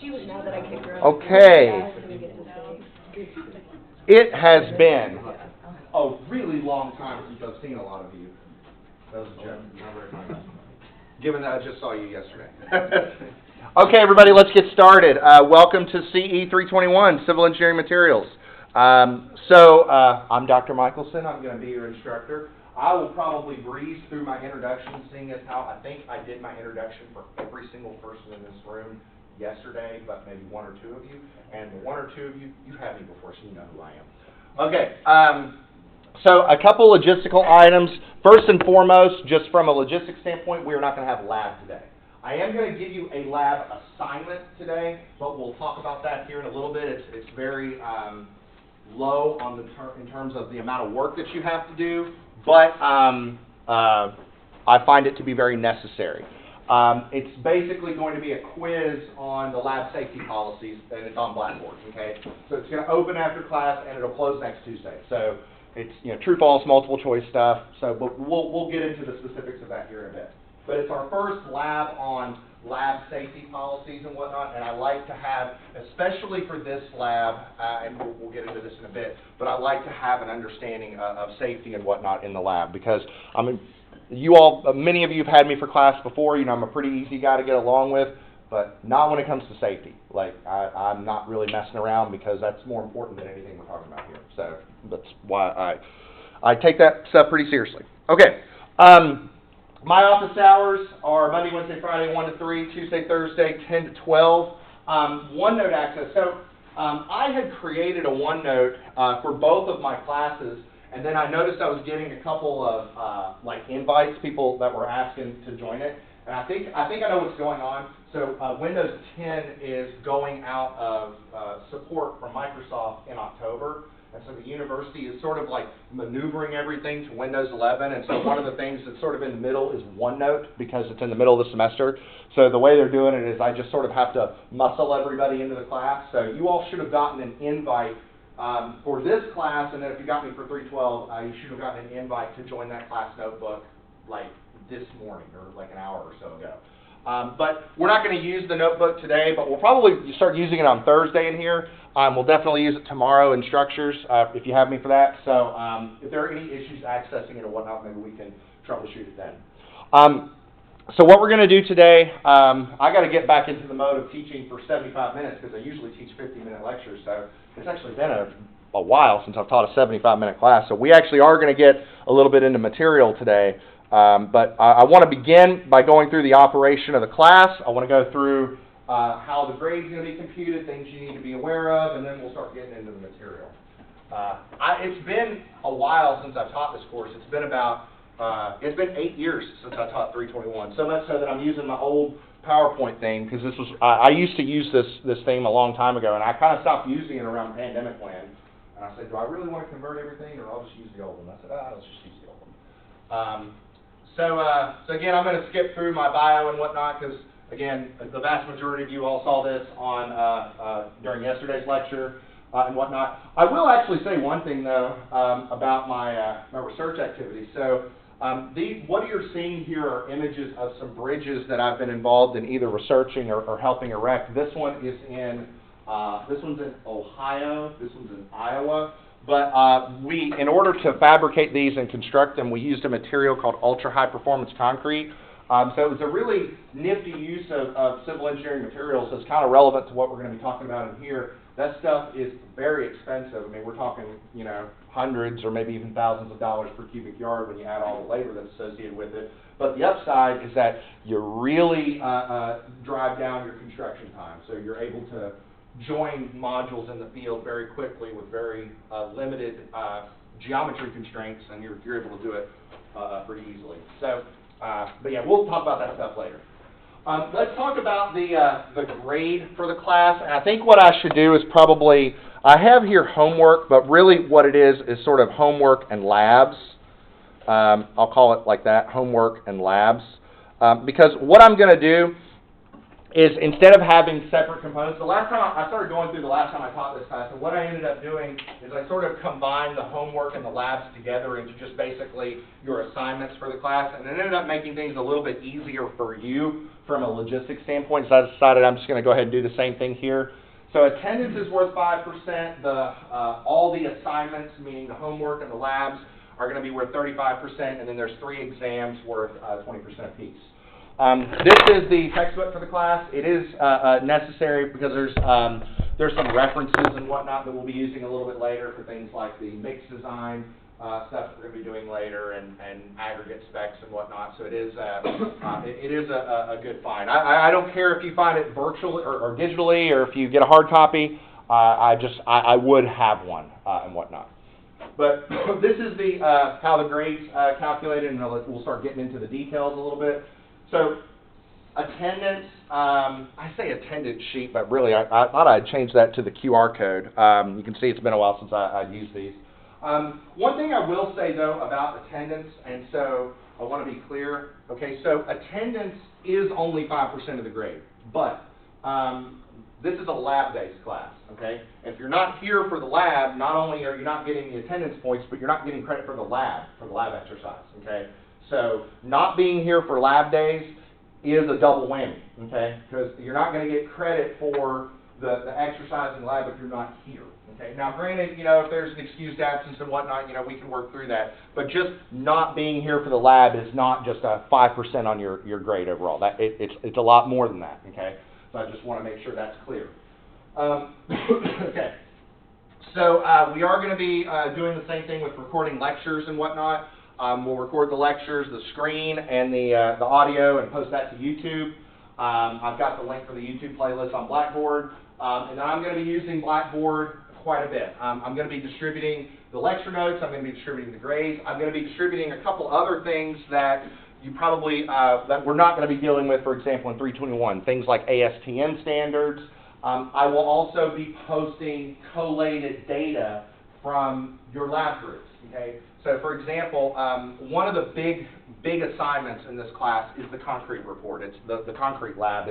cute now that I kicked her. Okay. It has been a really long time since I've seen a lot of you. That was a joke. Not very funny. Given that I just saw you yesterday. Okay, everybody, let's get started. Welcome to CE 321, Civil Engineering Materials. I'm Dr. Michelson. I'm going to be your instructor. I will probably breeze through my introduction, seeing as how I think I did my introduction for every single person in this room yesterday, but maybe one or two of you. And the one or two of you, you've had me before, so you know who I am. Okay, so a couple logistical items. First and foremost, just from a logistics standpoint, we are not going to have lab today. I am going to give you a lab assignment today, but we'll talk about that here in a little bit. It's very low on the in terms of the amount of work that you have to do, but I find it to be very necessary. It's basically going to be a quiz on the lab safety policies, and it's on Blackboard, okay? So it's going to open after class, and it'll close next Tuesday. So it's, true, false, multiple choice stuff. So, but we'll get into the specifics of that here in a bit. But it's our first lab on lab safety policies and whatnot, and I like to have, especially for this lab, and we'll get into this in a bit, but I like to have an understanding of safety and whatnot in the lab, because you all, many of you have had me for class before. I'm a pretty easy guy to get along with, but not when it comes to safety. Like, I'm not really messing around, because that's more important than anything we're talking about here. So that's why I take that stuff pretty seriously. Okay. My office hours are Monday, Wednesday, Friday, 1 to 3, Tuesday, Thursday, 10 to 12. OneNote access. So I had created a OneNote for both of my classes, and then I noticed I was getting a couple of invites, people that were asking to join it. And I think I know what's going on. So Windows 10 is going out of support from Microsoft in October. And so the university is sort of like maneuvering everything to Windows 11. And so one of the things that's sort of in the middle is OneNote, because it's in the middle of the semester. So the way they're doing it is I just sort of have to muscle everybody into the class. So you all should have gotten an invite for this class. And then if you got me for 312, you should have gotten an invite to join that class notebook like this morning or like an hour or so ago. But we're not going to use the notebook today, but we'll probably start using it on Thursday in here. We'll definitely use it tomorrow in structures if you have me for that. So if there are any issues accessing it or whatnot, maybe we can troubleshoot it then. So what we're going to do today, I got to get back into the mode of teaching for 75 minutes, because I usually teach 50-minute lectures. So it's actually been a while since I've taught a 75-minute class. So we actually are going to get a little bit into material today. But I want to begin by going through the operation of the class. I want to go through how the grade's going to be computed, things you need to be aware of, and then we'll start getting into the material. It's been a while since I've taught this course. It's been 8 years since I taught 321. So much so that I'm using my old PowerPoint thing, because this was I used to use this thing a long time ago, and I kind of stopped using it around pandemic land. And I said, do I really want to convert everything, or I'll just use the old one? I said, let's just use the old one. So again, I'm going to skip through my bio and whatnot, because again, the vast majority of you all saw this on during yesterday's lecture and whatnot. I will actually say one thing though about my research activities. So what you're seeing here are images of some bridges that I've been involved in either researching or helping erect. This one is in this one's in Ohio. This one's in Iowa. But in order to fabricate these and construct them, we used a material called ultra-high performance concrete. So it was a really nifty use of civil engineering materials that's kind of relevant to what we're going to be talking about in here. That stuff is very expensive. I mean, we're talking, hundreds or maybe even thousands of dollars per cubic yard when you add all the labor that's associated with it. But the upside is that you really drive down your construction time. So you're able to join modules in the field very quickly with very limited geometry constraints, and you're able to do it pretty easily. So, but yeah, we'll talk about that stuff later. Let's talk about the grade for the class. And I think what I should do is probably, I have here homework, but really what it is sort of homework and labs. I'll call it like that, homework and labs. Because what I'm going to do is instead of having separate components, the last time I started going through the last time I taught this class, and what I ended up doing is I sort of combined the homework and the labs together into just basically your assignments for the class, and it ended up making things a little bit easier for you from a logistics standpoint, so I decided I'm just going to go ahead and do the same thing here. So attendance is worth 5%, all the assignments, meaning the homework and the labs, are going to be worth 35%, and then there's 3 exams worth 20% apiece. This is the textbook for the class. It is necessary because there's some references and whatnot that we'll be using a little bit later for things like the mix design stuff that we're going to be doing later and aggregate specs and whatnot. So it is a good find. I don't care if you find it virtually or digitally or if you get a hard copy. I would have one and whatnot. But this is the how the grades calculated, and we'll start getting into the details a little bit. So attendance, I say attendance sheet, but really I thought I'd change that to the QR code. You can see it's been a while since I've used these. One thing I will say, though, about attendance, and so I want to be clear, okay, so attendance is only 5% of the grade, but this is a lab-based class, okay? If you're not here for the lab, not only are you not getting the attendance points, but you're not getting credit for the lab exercise, okay? So not being here for lab days is a double whammy, okay? Because you're not going to get credit for the exercise in the lab if you're not here, okay? Now, granted, you know, if there's an excused absence and whatnot, you know, we can work through that. But just not being here for the lab is not just a 5% on your grade overall. It's a lot more than that, okay? So I just want to make sure that's clear. Okay. So we are going to be doing the same thing with recording lectures and whatnot. We'll record the lectures, the screen, and the audio, and post that to YouTube. I've got the link for the YouTube playlist on Blackboard. And then I'm going to be using Blackboard quite a bit. I'm going to be distributing the lecture notes. I'm going to be distributing the grades. I'm going to be distributing a couple other things that you probably, that we're not going to be dealing with, for example, in 321, things like ASTM standards. I will also be posting collated data from your lab groups, okay? So, for example, one of the big assignments in this class is the concrete report. It's the concrete lab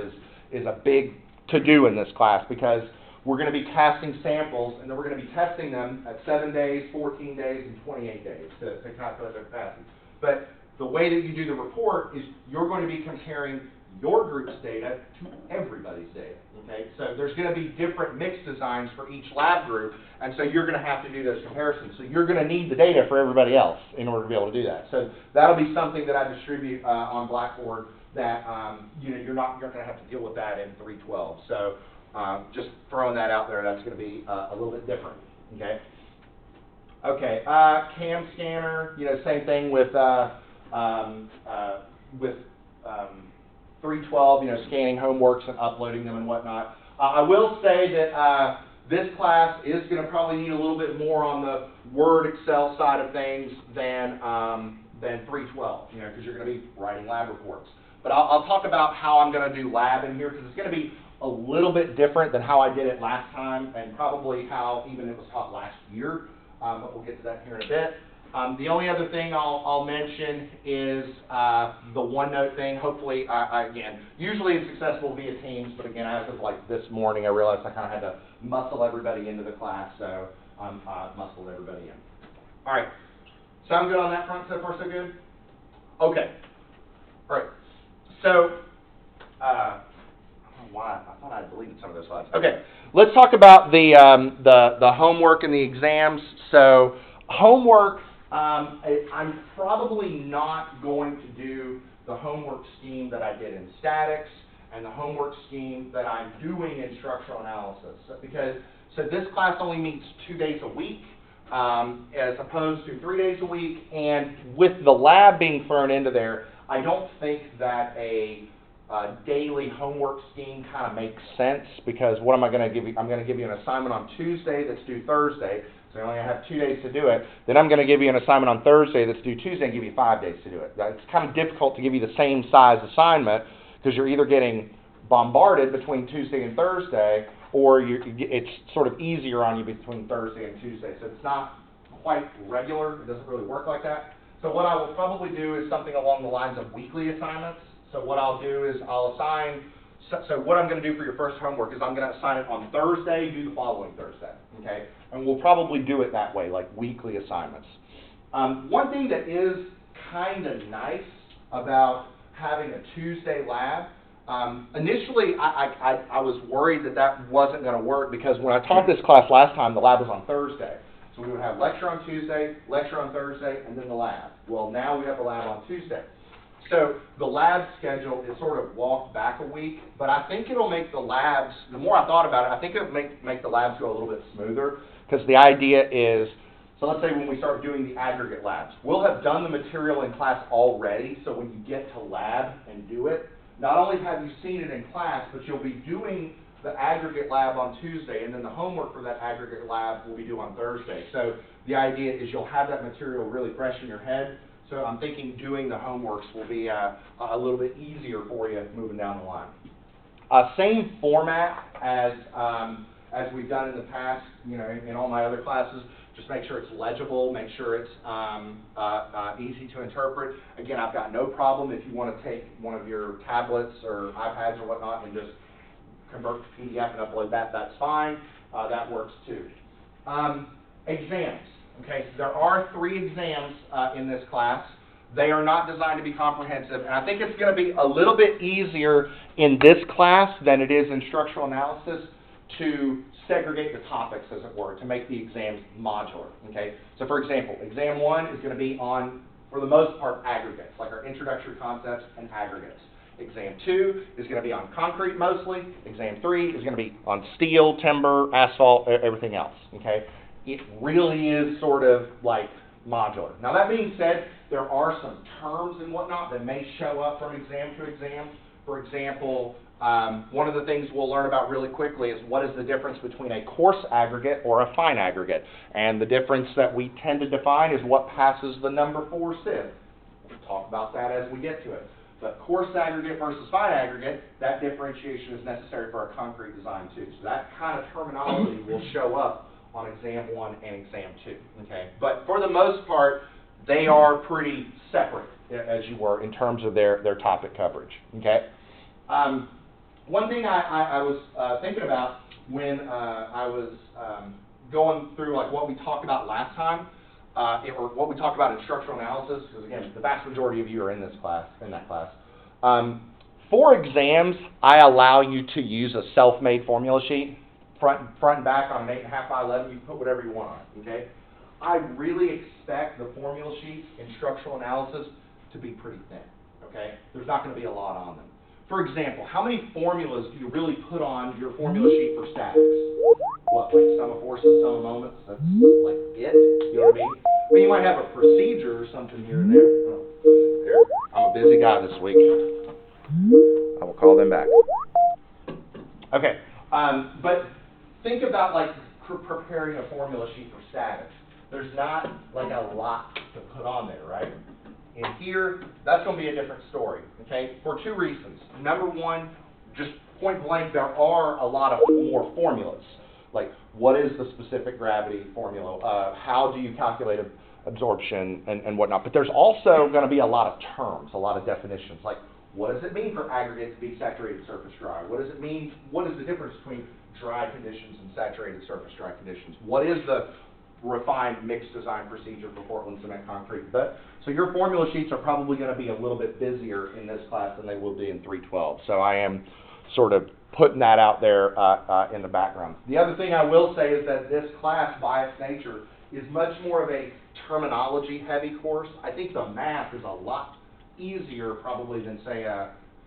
is a big to-do in this class because we're going to be casting samples, and then we're going to be testing them at 7 days, 14 days, and 28 days to calculate their capacity. But the way that you do the report is you're going to be comparing your group's data to everybody's data, okay? So there's going to be different mix designs for each lab group, and so you're going to have to do those comparisons. So you're going to need the data for everybody else in order to be able to do that. So that'll be something that I distribute on Blackboard that you know, you're not going to have to deal with that in 312. So just throwing that out there, that's going to be a little bit different, okay? Okay, cam scanner, you know, same thing with 312, you know, scanning homeworks and uploading them and whatnot. I will say that this class is going to probably need a little bit more on the Word, Excel side of things than 312, you know, because you're going to be writing lab reports. But I'll talk about how I'm going to do lab in here because it's going to be a little bit different than how I did it last time and probably how even it was taught last year. But we'll get to that here in a bit. The only other thing I'll mention is the OneNote thing. Hopefully, again, usually it's accessible via Teams, but again, as of like this morning, I realized I kind of had to muscle everybody into the class, so I muscled everybody in. All right. Sound good on that front so far, so good? Okay. All right. So, I don't know why. I thought I deleted some of those slides. Okay. Let's talk about the homework and the exams. So, homework. I'm probably not going to do the homework scheme that I did in statics and the homework scheme that I'm doing in structural analysis. So this class only meets 2 days a week as opposed to 3 days a week. And with the lab being thrown into there, I don't think that a daily homework scheme kind of makes sense because what am I going to give you? I'm going to give you an assignment on Tuesday that's due Thursday. So I only have 2 days to do it. Then I'm going to give you an assignment on Thursday that's due Tuesday and give you 5 days to do it. It's kind of difficult to give you the same size assignment because you're either getting bombarded between Tuesday and Thursday or it's sort of easier on you between Thursday and Tuesday. So it's not quite regular. It doesn't really work like that. So what I will probably do is something along the lines of weekly assignments. So what I'll do is I'll assign so what I'm going to do for your first homework is I'm going to assign it on Thursday, do the following Thursday, okay? And we'll probably do it that way, like weekly assignments. One thing that is kind of nice about having a Tuesday lab, initially I was worried that that wasn't going to work because when I taught this class last time, the lab was on Thursday. So we would have lecture on Tuesday, lecture on Thursday, and then the lab. Well, now we have the lab on Tuesday. So the lab schedule is sort of walked back a week, but I think it'll make the labs, the more I thought about it, I think it'll make the labs go a little bit smoother, because the idea is, so let's say when we start doing the aggregate labs, we'll have done the material in class already, so when you get to lab and do it, not only have you seen it in class, but you'll be doing the aggregate lab on Tuesday, and then the homework for that aggregate lab will be due on Thursday. So the idea is you'll have that material really fresh in your head. So I'm thinking doing the homeworks will be a little bit easier for you moving down the line. Same format as we've done in the past, you know, in all my other classes. Just make sure it's legible, make sure it's easy to interpret. Again, I've got no problem if you want to take one of your tablets or iPads or whatnot and just convert to PDF and upload that, that's fine. That works too. Exams. Okay, so there are 3 exams in this class. They are not designed to be comprehensive, and I think it's going to be a little bit easier in this class than it is in structural analysis to segregate the topics, as it were, to make the exams modular. Okay, so for example, exam 1 is going to be on, for the most part, aggregates, like our introductory concepts and aggregates. Exam 2 is going to be on concrete mostly. Exam 3 is going to be on steel, timber, asphalt, everything else. Okay. It really is sort of like modular. Now that being said, there are some terms and whatnot that may show up from exam to exam. For example, one of the things we'll learn about really quickly is what is the difference between a coarse aggregate or a fine aggregate. And the difference that we tend to define is what passes the number 4 sieve. We'll talk about that as we get to it. But coarse aggregate versus fine aggregate, that differentiation is necessary for our concrete design too. So that kind of terminology will show up on exam 1 and exam 2, okay? But for the most part, they are pretty separate, as you were, in terms of their topic coverage, okay? One thing I was thinking about when I was going through like what we talked about last time, or what we talked about in structural analysis, because again, the vast majority of you are in this class, for exams, I allow you to use a self-made formula sheet. Front and back on an 8.5 by 11, you can put whatever you want on it, okay? I really expect the formula sheets in structural analysis to be pretty thin, okay? There's not going to be a lot on them. For example, how many formulas do you really put on your formula sheet for statics? What, like sum of forces, sum of moments? That's like it, you know what I mean? I mean, you might have a procedure or something here and there. Oh, here. I'm a busy guy this week. I will call them back. Okay, but think about like preparing a formula sheet for statics. There's not like a lot to put on there, right? And here, that's going to be a different story, okay? For 2 reasons. Number 1, just point blank, there are a lot of more formulas. Like, what is the specific gravity formula? How do you calculate absorption and whatnot? But there's also going to be a lot of terms, a lot of definitions. Like, what does it mean for aggregate to be saturated surface dry? What does it mean? What is the difference between dry conditions and saturated surface dry conditions? What is the refined mixed design procedure for Portland cement concrete? So your formula sheets are probably going to be a little bit busier in this class than they will be in 312. So I am sort of putting that out there in the background. The other thing I will say is that this class, by its nature, is much more of a terminology-heavy course. I think the math is a lot easier probably than, say,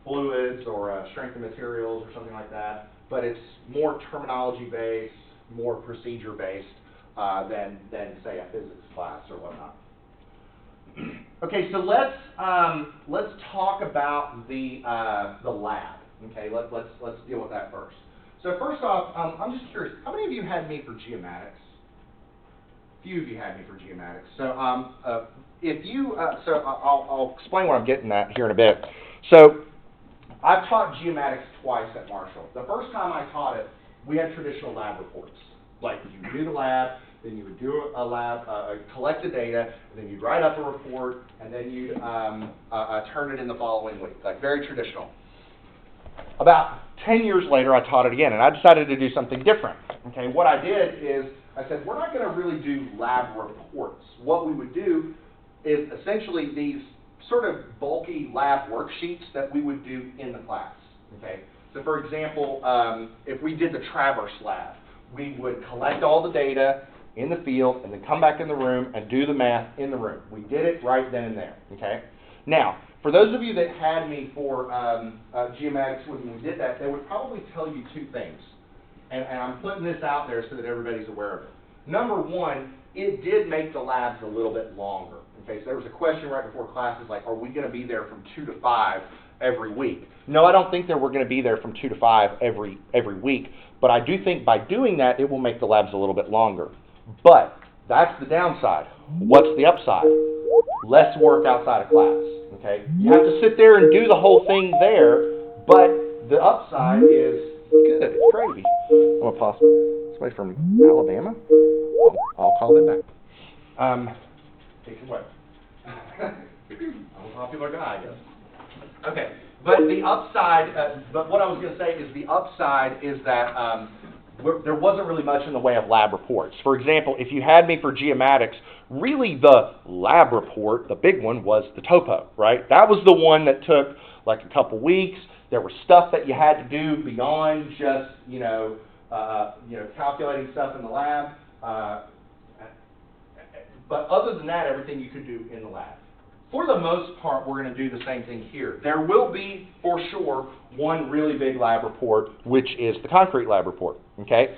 fluids or strength of materials or something like that. But it's more terminology-based, more procedure-based than, say, a physics class or whatnot. Okay, so let's talk about the lab. Okay, let's deal with that first. So first off, I'm just curious, how many of you had me for geomatics? A few of you had me for geomatics. So if you, I'll explain what I'm getting at here in a bit. So I've taught geomatics twice at Marshall. The first time I taught it, we had traditional lab reports. Like you do the lab, then you would do a lab, collect the data, and then you'd write up a report, and then you'd turn it in the following week. Like very traditional. About 10 years later, I taught it again, and I decided to do something different. Okay, what I did is I said, we're not going to really do lab reports. What we would do is essentially these sort of bulky lab worksheets that we would do in the class. Okay, so for example, if we did the Traverse lab, we would collect all the data in the field and then come back in the room and do the math in the room. We did it right then and there. Okay. Now, for those of you that had me for geomatics when we did that, they would probably tell you two things. And I'm putting this out there so that everybody's aware of it. Number one, it did make the labs a little bit longer. Okay, so there was a question right before classes like, are we going to be there from 2 to 5 every week? No, I don't think that we're going to be there from 2 to 5 every week, but I do think by doing that, it will make the labs a little bit longer. But that's the downside. What's the upside? Less work outside of class. Okay, you have to sit there and do the whole thing there, but the upside is good. It's gravy. I'm gonna pause. Somebody from Alabama. I'll call them back. Take it away. I'm a popular guy, I guess. Okay, but the upside. But what I was going to say is the upside is that there wasn't really much in the way of lab reports. For example, if you had me for geomatics, really the lab report, the big one, was the topo, right? That was the one that took like a couple weeks. There was stuff that you had to do beyond just, calculating stuff in the lab. But other than that, everything you could do in the lab. For the most part, we're going to do the same thing here. There will be, for sure, one really big lab report, which is the concrete lab report. Okay.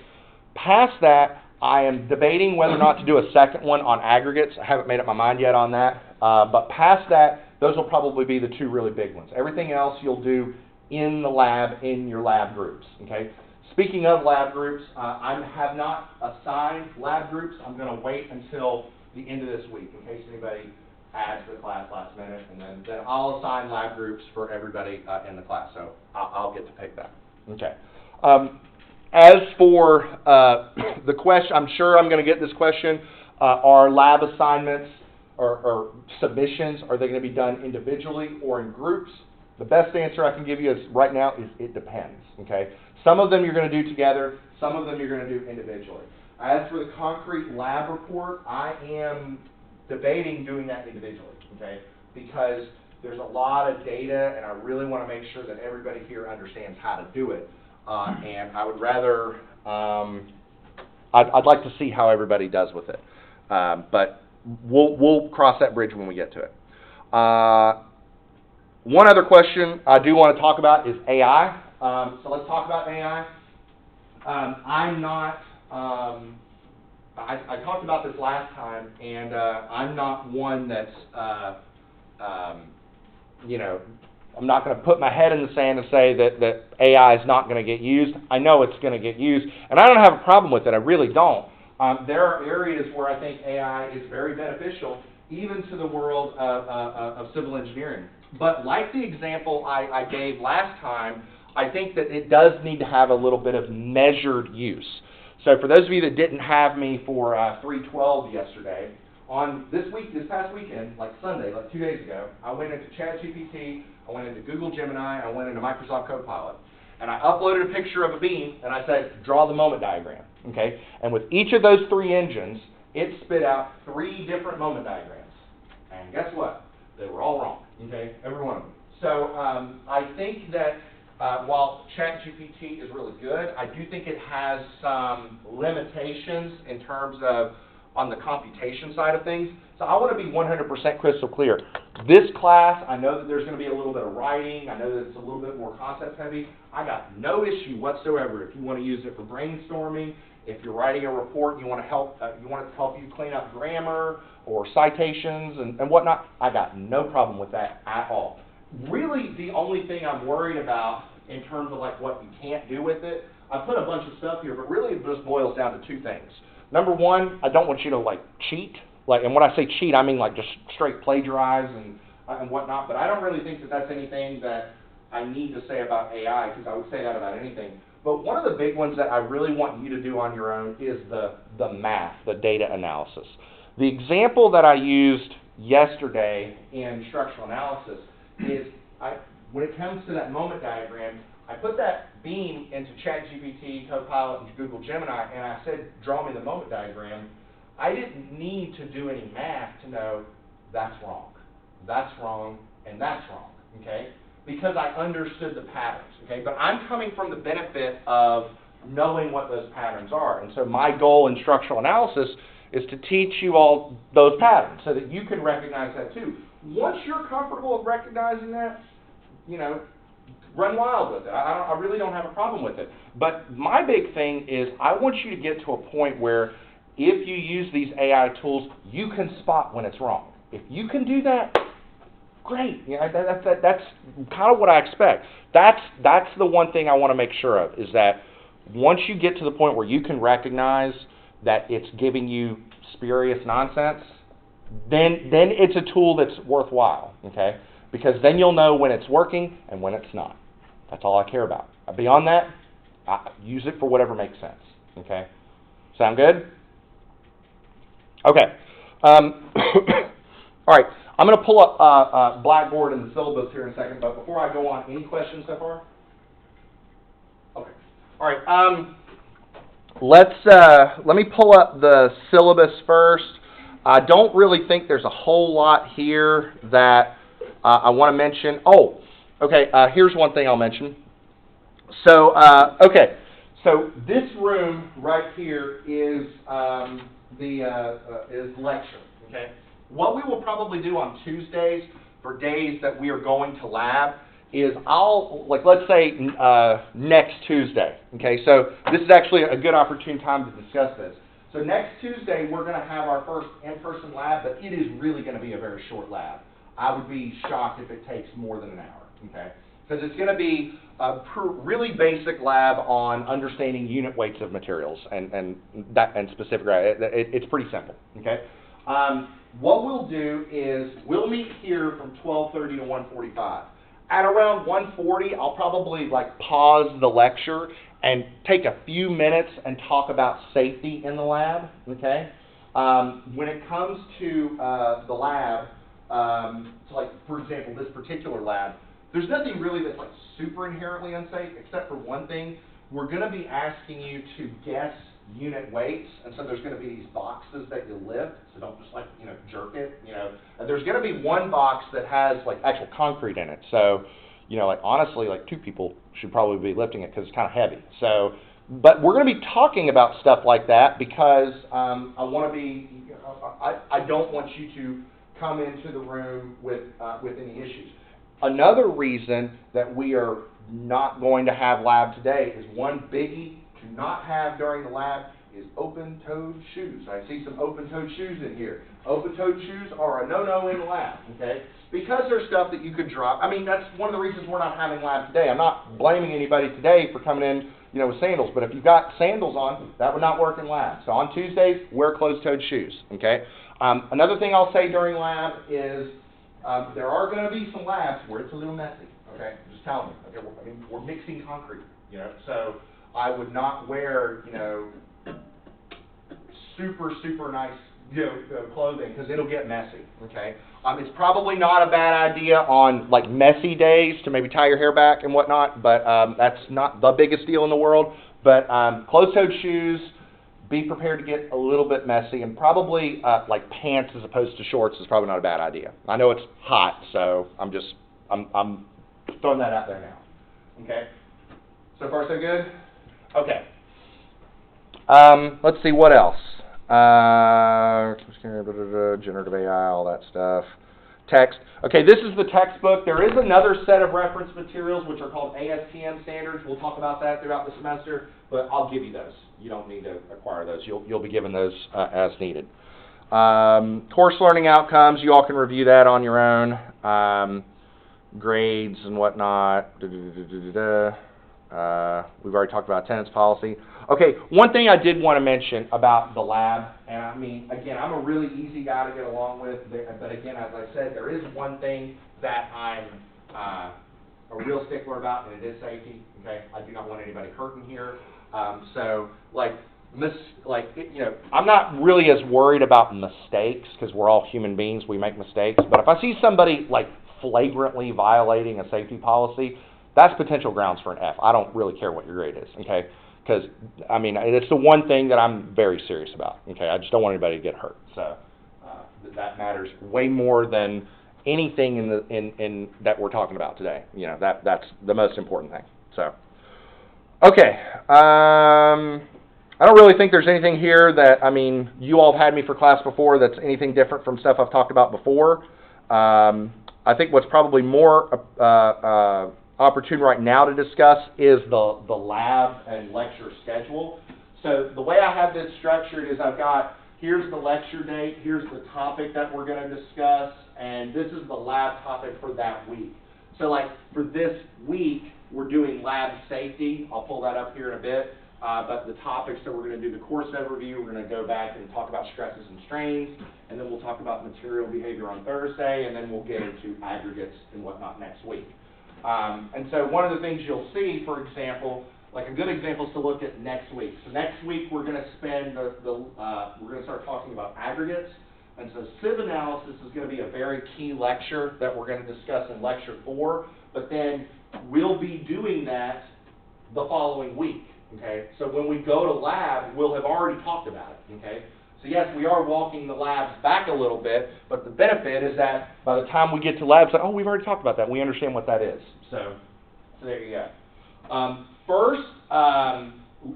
Past that, I am debating whether or not to do a second one on aggregates. I haven't made up my mind yet on that. But past that, those will probably be the two really big ones. Everything else you'll do in the lab, in your lab groups. Okay. Speaking of lab groups, I have not assigned lab groups. I'm going to wait until the end of this week in case anybody adds to the class last minute, and then I'll assign lab groups for everybody in the class. So I'll get to pick that. Okay. As for the question, I'm sure I'm going to get this question, are lab assignments or submissions, are they going to be done individually or in groups? The best answer I can give you is right now is it depends. Okay. Some of them you're going to do together, some of them you're going to do individually. As for the concrete lab report, I am debating doing that individually, okay? Because there's a lot of data, and I really want to make sure that everybody here understands how to do it. And I would rather, I'd like to see how everybody does with it. But we'll cross that bridge when we get to it. One other question I do want to talk about is AI. So let's talk about AI. I'm not... I talked about this last time, and I'm not one that's, I'm not going to put my head in the sand and say that AI is not going to get used. I know it's going to get used, and I don't have a problem with it. I really don't. There are areas where I think AI is very beneficial, even to the world of civil engineering. But like the example I gave last time, I think that it does need to have a little bit of measured use. So for those of you that didn't have me for 312 yesterday, on this past weekend, like Sunday, like 2 days ago, I went into ChatGPT, I went into Google Gemini, I went into Microsoft Copilot, and I uploaded a picture of a beam, and I said, draw the moment diagram, okay? And with each of those three engines, it spit out 3 different moment diagrams. And guess what? They were all wrong, okay? Every one of them. So I think that while ChatGPT is really good, I do think it has some limitations in terms of on the computation side of things. So I want to be 100% crystal clear. This class, I know that there's going to be a little bit of writing. I know that it's a little bit more concept heavy. I got no issue whatsoever if you want to use it for brainstorming. If you're writing a report, you want it to help you clean up grammar or citations and whatnot. I got no problem with that at all. Really, the only thing I'm worried about in terms of like what you can't do with it, I put a bunch of stuff here, but really it just boils down to 2 things. Number one, I don't want you to like cheat. And when I say cheat, I mean like just straight plagiarize and whatnot. But I don't really think that that's anything that I need to say about AI, because I would say that about anything. But one of the big ones that I really want you to do on your own is the math, the data analysis. The example that I used yesterday in structural analysis is when it comes to that moment diagram, I put that Beam into ChatGPT, Copilot, and Google Gemini, and I said, draw me the moment diagram, I didn't need to do any math to know that's wrong, and that's wrong, okay? Because I understood the patterns, okay? But I'm coming from the benefit of knowing what those patterns are. And so my goal in structural analysis is to teach you all those patterns so that you can recognize that too. Once you're comfortable with recognizing that, you know, run wild with it. I really don't have a problem with it. But my big thing is I want you to get to a point where if you use these AI tools, you can spot when it's wrong. If you can do that, great. You know, that's kind of what I expect. That's the one thing I want to make sure of, is that once you get to the point where you can recognize that it's giving you spurious nonsense, then it's a tool that's worthwhile, okay? Because then you'll know when it's working and when it's not. That's all I care about. Beyond that, I use it for whatever makes sense, okay? Sound good? Okay. All right. I'm going to pull up Blackboard and the syllabus here in a second, but before I go on, any questions so far? Okay. All right. Let me pull up the syllabus first. I don't really think there's a whole lot here that I want to mention. Oh, okay. Here's one thing I'll mention. So, okay. So this room right here is is lecture. Okay. What we will probably do on Tuesdays for days that we are going to lab is let's say next Tuesday. Okay. So this is actually a good opportune time to discuss this. So next Tuesday, we're going to have our first in-person lab, but it is really going to be a very short lab. I would be shocked if it takes more than an hour, okay? Because it's going to be a really basic lab on understanding unit weights of materials and specific. It's pretty simple, okay? What we'll do is we'll meet here from 12:30 to 1:45. At around 1:40, I'll probably pause the lecture and take a few minutes and talk about safety in the lab, okay? When it comes to the lab, so for example, this particular lab, there's nothing really that's super inherently unsafe, except for one thing. We're going to be asking you to guess unit weights, and so there's going to be these boxes that you lift, so don't just jerk it, And there's going to be one box that has actual concrete in it, so honestly, 2 people should probably be lifting it because it's kind of heavy. So, but we're going to be talking about stuff like that because I don't want you to come into the room with any issues. Another reason that we are not going to have lab today is one biggie to not have during the lab is open-toed shoes. I see some open-toed shoes in here. Open-toed shoes are a no-no in the lab, okay? Because there's stuff that you could drop. I mean, that's one of the reasons we're not having lab today. I'm not blaming anybody today for coming in, with sandals. But if you've got sandals on, that would not work in lab. So on Tuesdays, wear closed-toed shoes, okay? Another thing I'll say during lab is there are going to be some labs where it's a little messy, okay? I'm just telling you. Okay? I mean, we're mixing concrete, So I would not wear, super nice clothing because it'll get messy, okay? It's probably not a bad idea on messy days to maybe tie your hair back and whatnot, but that's not the biggest deal in the world. But closed-toed shoes, be prepared to get a little bit messy, and probably pants as opposed to shorts is probably not a bad idea. I know it's hot, so I'm throwing that out there now. Okay? So far so good? Okay. Let's see what else. Generative AI, all that stuff. Text. Okay, this is the textbook. There is another set of reference materials which are called ASTM standards. We'll talk about that throughout the semester, but I'll give you those. You don't need to acquire those. You'll be given those as needed. Course learning outcomes. You all can review that on your own. Grades and whatnot. We've already talked about attendance policy. Okay, one thing I did want to mention about the lab, and I mean, again, I'm a really easy guy to get along with, but again, as I said, there is one thing that I'm a real stickler about, and it is safety, okay? I do not want anybody hurt in here. I'm not really as worried about mistakes, because we're all human beings, we make mistakes, but if I see somebody, flagrantly violating a safety policy, that's potential grounds for an F. I don't really care what your grade is, okay? Because, I mean, it's the one thing that I'm very serious about, okay? I just don't want anybody to get hurt. So that matters way more than anything in that we're talking about today. You know, that's the most important thing. So, okay. I don't really think there's anything here that, I mean, you all have had me for class before that's anything different from stuff I've talked about before. I think what's probably more opportune right now to discuss is the lab and lecture schedule. So the way I have this structured is I've got, here's the lecture date, here's the topic that we're going to discuss, and this is the lab topic for that week. So like for this week, we're doing lab safety. I'll pull that up here in a bit. But the topics that we're going to do the course overview, we're going to go back and talk about stresses and strains, and then we'll talk about material behavior on Thursday, and then we'll get into aggregates and whatnot next week. And so one of the things you'll see, for example, like a good example is to look at next week. So next week we're going to spend we're going to start talking about aggregates, and so sieve analysis is going to be a very key lecture that we're going to discuss in lecture 4, but then we'll be doing that the following week. Okay, so when we go to lab, we'll have already talked about it, okay? So yes, we are walking the labs back a little bit, but the benefit is that by the time we get to labs, like, oh, we've already talked about that. We understand what that is. So there you go. First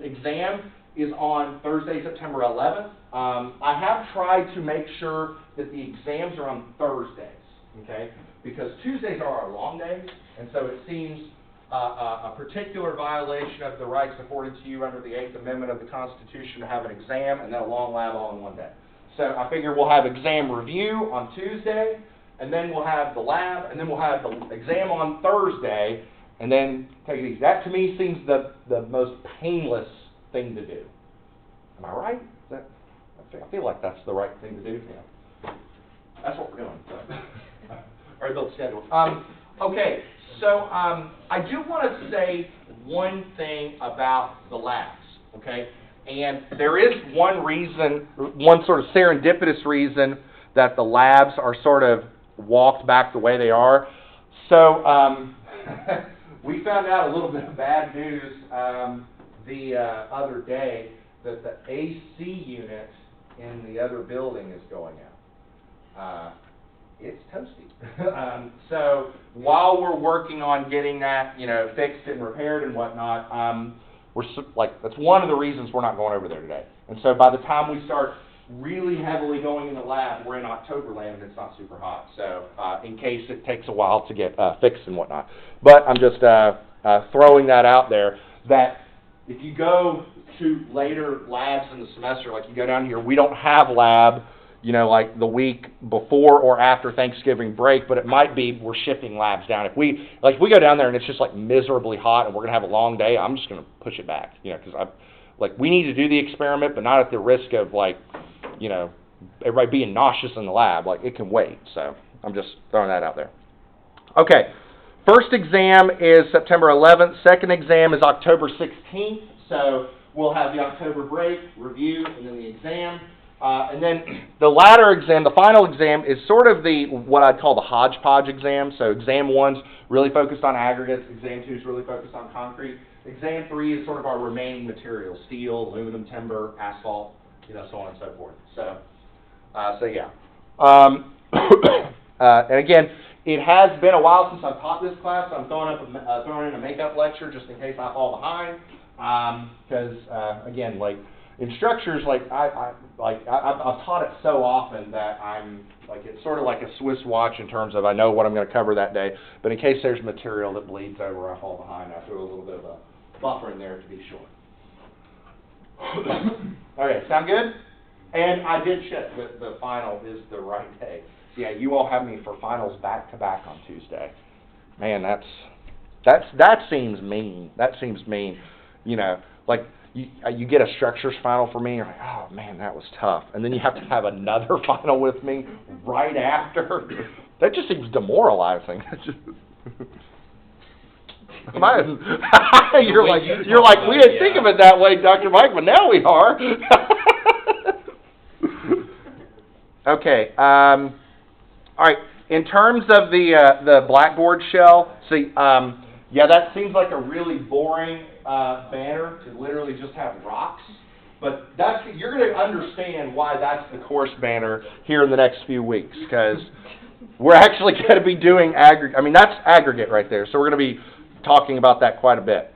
exam is on Thursday, September 11th. I have tried to make sure that the exams are on Thursdays, okay? Because Tuesdays are our long days, and so it seems a particular violation of the rights afforded to you under the 8th Amendment of the Constitution to have an exam and then a long lab all in one day. So I figure we'll have exam review on Tuesday, and then we'll have the lab, and then we'll have the exam on Thursday, and then take it easy. That to me seems the most painless thing to do. Am I right? I feel like that's the right thing to do. Yeah. That's what we're doing. So. All right, build schedule. Okay. So I do want to say one thing about the labs, okay? And there is one reason, one sort of serendipitous reason that the labs are sort of walked back the way they are. So we found out a little bit of bad news the other day that the AC unit in the other building is going out. It's toasty. So while we're working on getting that, you know, fixed and repaired and whatnot, that's one of the reasons we're not going over there today. And so by the time we start really heavily going in the lab, we're in October land and it's not super hot. So in case it takes a while to get fixed and whatnot. But I'm just throwing that out there, that if you go to later labs in the semester, like you go down here, we don't have lab, you know, like the week before or after Thanksgiving break, but it might be we're shifting labs down. If we go down there and it's just like miserably hot and we're going to have a long day, I'm just going to push it back, you know, because we need to do the experiment, but not at the risk of, like, you know, everybody being nauseous in the lab. Like, it can wait. So I'm just throwing that out there. Okay. First exam is September 11th. Second exam is October 16th. So we'll have the October break, review, and then the exam. And then the latter exam, the final exam, is sort of what I'd call the hodgepodge exam. So exam 1's really focused on aggregates. Exam 2 is really focused on concrete. Exam 3 is sort of our remaining materials: steel, aluminum, timber, asphalt, you know, so on and so forth. So yeah. And again, it has been a while since I've taught this class, so I'm throwing in a makeup lecture just in case I fall behind. Because again, like, instructors, I've taught it so often that I'm like, it's sort of like a Swiss watch in terms of I know what I'm going to cover that day. But in case there's material that bleeds over, I fall behind. I throw a little bit of a buffer in there to be sure. Okay, sound good? And I did check that the final is the right day. So yeah, you all have me for finals back to back on Tuesday. Man, that seems mean. That seems mean. You know, like, you get a structures final for me, and you're like, oh man, that was tough. And then you have to have another final with me right after. That just seems demoralizing. You're like, we didn't think of it that way, Dr. Mike, but now we are. Okay. All right. In terms of the Blackboard shell, see, Yeah, that seems like a really boring banner to literally just have rocks. But you're going to understand why that's the course banner here in the next few weeks, because we're actually going to be doing aggregate. I mean, that's aggregate right there. So we're going to be talking about that quite a bit.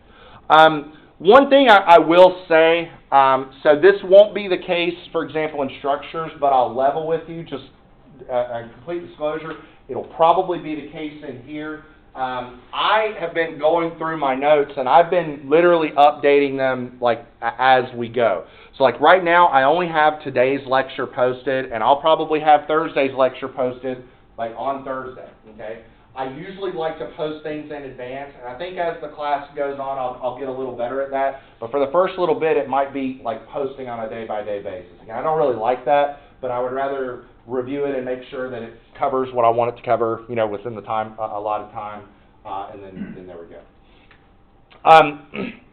One thing I will say, so this won't be the case, for example, in structures, but I'll level with you, just a complete disclosure. It'll probably be the case in here. I have been going through my notes, and I've been literally updating them like as we go. So like right now, I only have today's lecture posted, and I'll probably have Thursday's lecture posted like on Thursday, okay? I usually like to post things in advance, and I think as the class goes on, I'll get a little better at that. But for the first little bit, it might be like posting on a day-by-day basis. Again, I don't really like that, but I would rather review it and make sure that it covers what I want it to cover, you know, within the time, allotted time, and then there we go.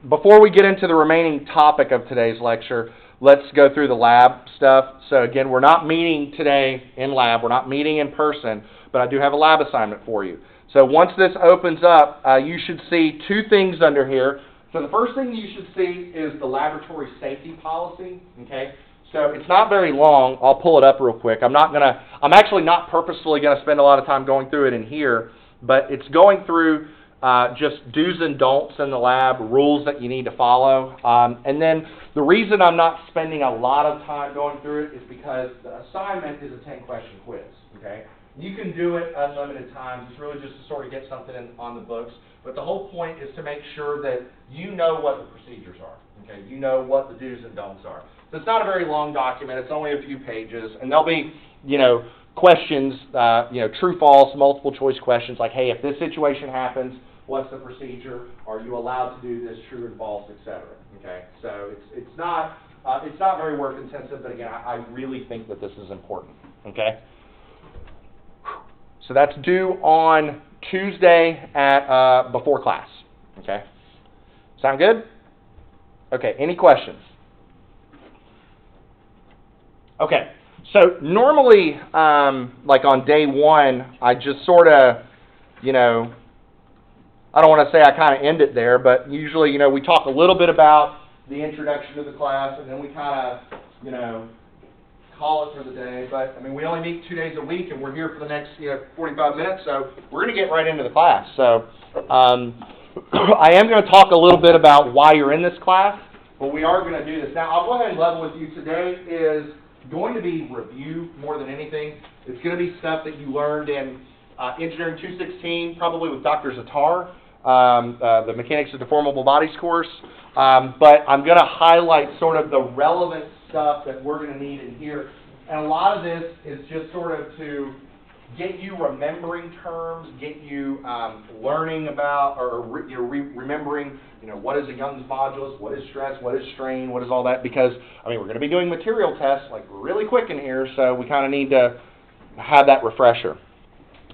Before we get into the remaining topic of today's lecture, let's go through the lab stuff. So again, we're not meeting today in lab, we're not meeting in person, but I do have a lab assignment for you. So once this opens up, you should see two things under here. So the first thing you should see is the laboratory safety policy, okay? So it's not very long. I'll pull it up real quick. I'm actually not purposefully going to spend a lot of time going through it in here, but it's going through just do's and don'ts in the lab, rules that you need to follow. And then the reason I'm not spending a lot of time going through it is because the assignment is a 10-question quiz, okay? You can do it unlimited times. It's really just to sort of get something on the books. But the whole point is to make sure that you know what the procedures are, okay? You know what the do's and don'ts are. So it's not a very long document. It's only a few pages. And there'll be, you know, questions, true, false, multiple choice questions like, hey, if this situation happens, what's the procedure? Are you allowed to do this, true and false, etc. Okay, so it's not very work intensive, but again, I really think that this is important. Okay, so that's due on Tuesday at before class. Okay, sound good? Okay, any questions? Okay, so normally, like on day one, I just sort of, you know, I don't want to say I kind of end it there, but usually, you know, we talk a little bit about the introduction to the class, and then we kind of, you know, call it for the day. But, I mean, we only meet 2 days a week, and we're here for the next, 45 minutes, so we're going to get right into the class. So, I am going to talk a little bit about why you're in this class, but we are going to do this. Now, I'll go ahead and level with you. Today is going to be review more than anything. It's going to be stuff that you learned in Engineering 216, probably with Dr. Zatar, the Mechanics of Deformable Bodies course. But I'm going to highlight sort of the relevant stuff that we're going to need in here. And a lot of this is just sort of to get you remembering terms, get you learning about or remembering, what is a Young's modulus, what is stress, what is strain, what is all that. Because, I mean, we're going to be doing material tests like really quick in here, so we kind of need to have that refresher.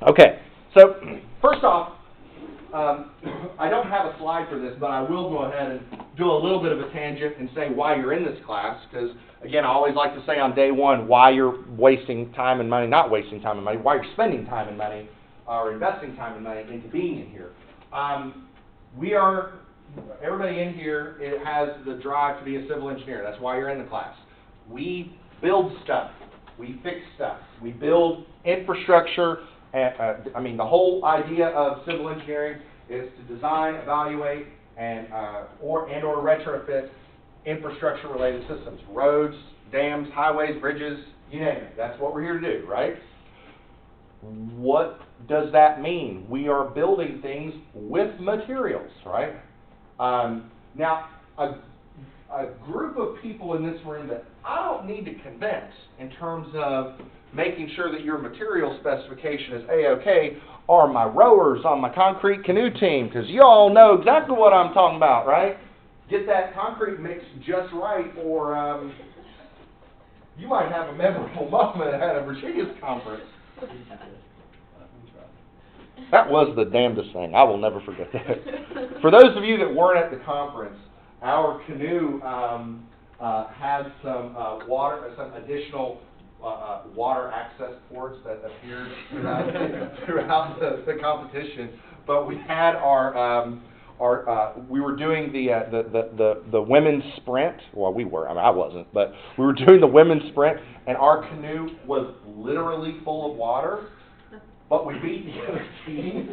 Okay, so first off, I don't have a slide for this, but I will go ahead and do a little bit of a tangent and say why you're in this class, because, again, I always like to say on day one why you're wasting time and money, not wasting time and money, why you're spending time and money or investing time and money into being in here. Everybody in here has the drive to be a civil engineer. That's why you're in the class. We build stuff. We fix stuff. We build infrastructure. The whole idea of civil engineering is to design, evaluate, or retrofit infrastructure-related systems. Roads, dams, highways, bridges, you name it. That's what we're here to do, right? What does that mean? We are building things with materials, right? Now, a group of people in this room that I don't need to convince in terms of making sure that your material specification is A-OK are my rowers on my concrete canoe team, because you all know exactly what I'm talking about, right? Get that concrete mix just right, or you might have a memorable moment at a Virginia's conference. That was the damnedest thing. I will never forget that. For those of you that weren't at the conference, our canoe had some additional water access ports that appeared throughout the competition. but we had we were doing the women's sprint. Well, we were. I mean, I wasn't, but we were doing the women's sprint, and our canoe was literally full of water, but we beat the other team.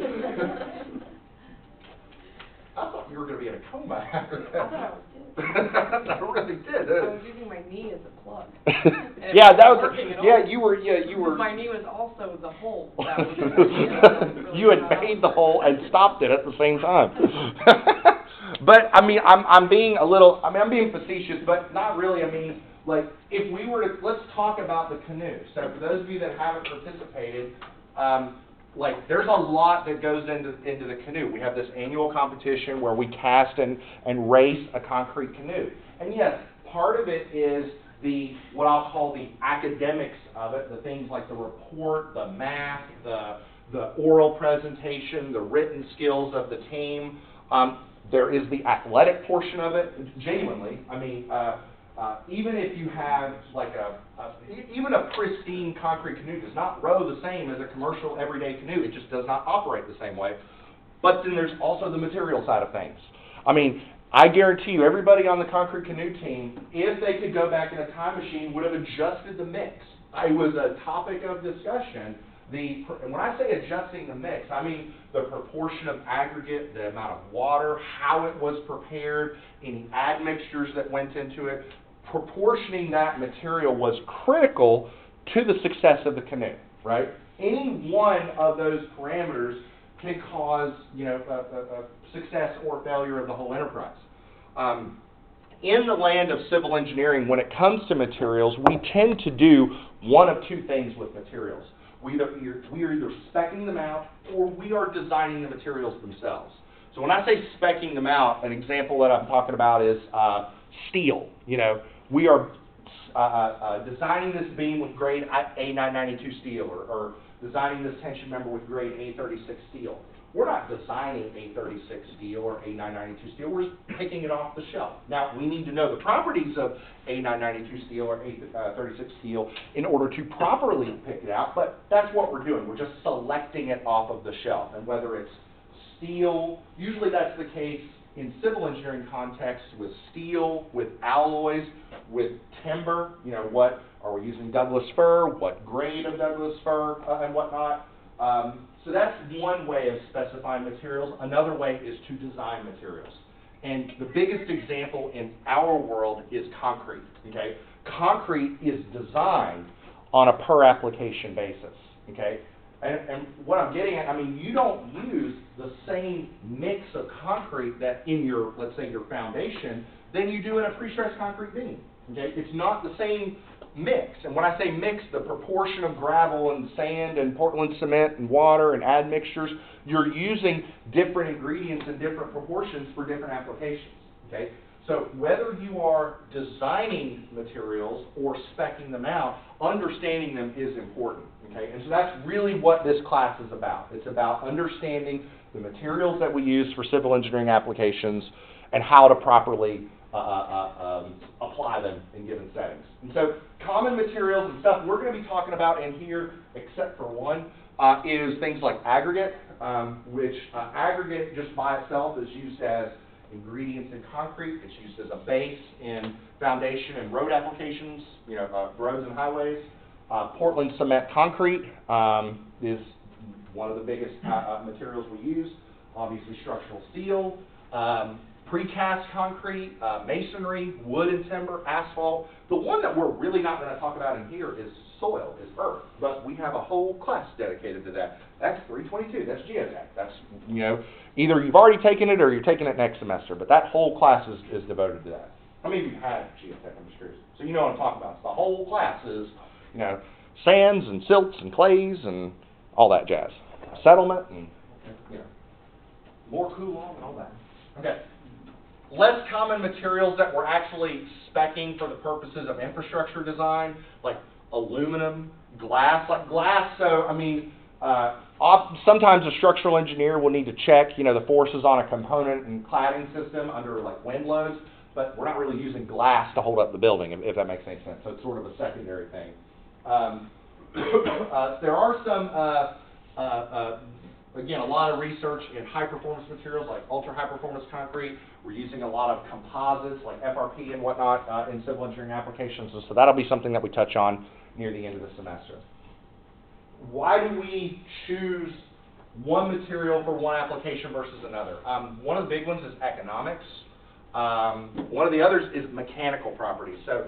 I thought you were going to be in a coma after that. I thought I was I really did. I was using my knee as a plug. Yeah, that was. Yeah, you were. My knee was also the hole. That was really you had made the hole and stopped it at the same time. But I mean, I'm being facetious, but not really. I mean, like, if we were to, let's talk about the canoe. So for those of you that haven't participated, like, there's a lot that goes into the canoe. We have this annual competition where we cast and race a concrete canoe. And yes, part of it is what I'll call the academics of it, the things like the report, the math, the oral presentation, the written skills of the team. There is the athletic portion of it, genuinely. I mean, even if you have like even a pristine concrete canoe does not row the same as a commercial everyday canoe. It just does not operate the same way. But then there's also the material side of things. I mean, I guarantee you, everybody on the concrete canoe team, if they could go back in a time machine, would have adjusted the mix. It was a topic of discussion. And when I say adjusting the mix, I mean the proportion of aggregate, the amount of water, how it was prepared, any admixtures that went into it. Proportioning that material was critical to the success of the canoe, right? Any one of those parameters can cause, a success or failure of the whole enterprise. In the land of civil engineering, when it comes to materials, we tend to do one of two things with materials. We are either speccing them out or we are designing the materials themselves. So when I say speccing them out, an example that I'm talking about is steel. We are designing this beam with grade A992 steel or designing this tension member with grade A36 steel. We're not designing A36 steel or A992 steel. We're just picking it off the shelf. Now, we need to know the properties of A992 steel or A36 steel in order to properly pick it out, but that's what we're doing. We're just selecting it off of the shelf. And whether it's steel, usually that's the case in civil engineering contexts with steel, with alloys, with timber. What are we using? Douglas fir, what grade of Douglas fir, and whatnot. So that's one way of specifying materials. Another way is to design materials. And the biggest example in our world is concrete. Okay? Concrete is designed on a per application basis. Okay? And what I'm getting at, I mean, you don't use the same mix of concrete that in your, let's say, your foundation than you do in a pre-stressed concrete beam. Okay? It's not the same mix. And when I say mix, the proportion of gravel and sand and Portland cement and water and admixtures, you're using different ingredients in different proportions for different applications. Okay? So whether you are designing materials or speccing them out, understanding them is important. Okay? And so that's really what this class is about. It's about understanding the materials that we use for civil engineering applications and how to properly apply them in given settings. And so common materials and stuff we're going to be talking about in here, except for one, is things like aggregate, which aggregate just by itself is used as ingredients in concrete. It's used as a base in foundation and road applications, roads and highways. Portland cement concrete is one of the biggest materials we use. Obviously structural steel. Precast concrete, masonry, wood and timber, asphalt. The one that we're really not going to talk about in here is soil, is earth. But we have a whole class dedicated to that. That's 322. That's geotech. That's, either you've already taken it or you're taking it next semester. But that whole class is devoted to that. How many of you had geotech? I'm just curious. So you know what I'm talking about. So the whole class is, sands and silts and clays and all that jazz. Settlement and, more Coulomb and all that. Okay. Less common materials that we're actually speccing for the purposes of infrastructure design, like aluminum, glass. So, sometimes a structural engineer will need to check, the forces on a component and cladding system under, like, wind loads, but we're not really using glass to hold up the building, if that makes any sense. So it's sort of a secondary thing. There are some again, a lot of research in high-performance materials like ultra-high-performance concrete. We're using a lot of composites like FRP and whatnot in civil engineering applications, and so that'll be something that we touch on near the end of the semester. Why do we choose one material for one application versus another? One of the big ones is economics. One of the others is mechanical properties. So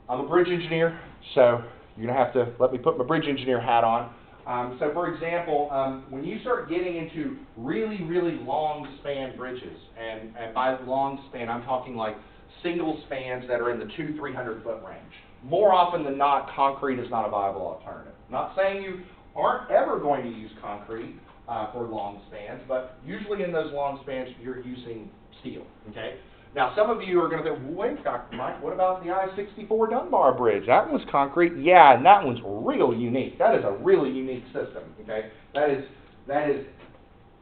I'm a bridge engineer, so you're going to have to let me put my bridge engineer hat on. So for example, when you start getting into really, really long span bridges, and by long span, I'm talking like single spans that are in the 200-300 foot range. More often than not, concrete is not a viable alternative. I'm not saying you aren't ever going to use concrete for long spans, but usually in those long spans, you're using steel, okay? Now, some of you are going to think, wait, Dr. Mike, what about the I-64 Dunbar Bridge? That one's concrete. Yeah, and that one's real unique. That is a really unique system, okay? That is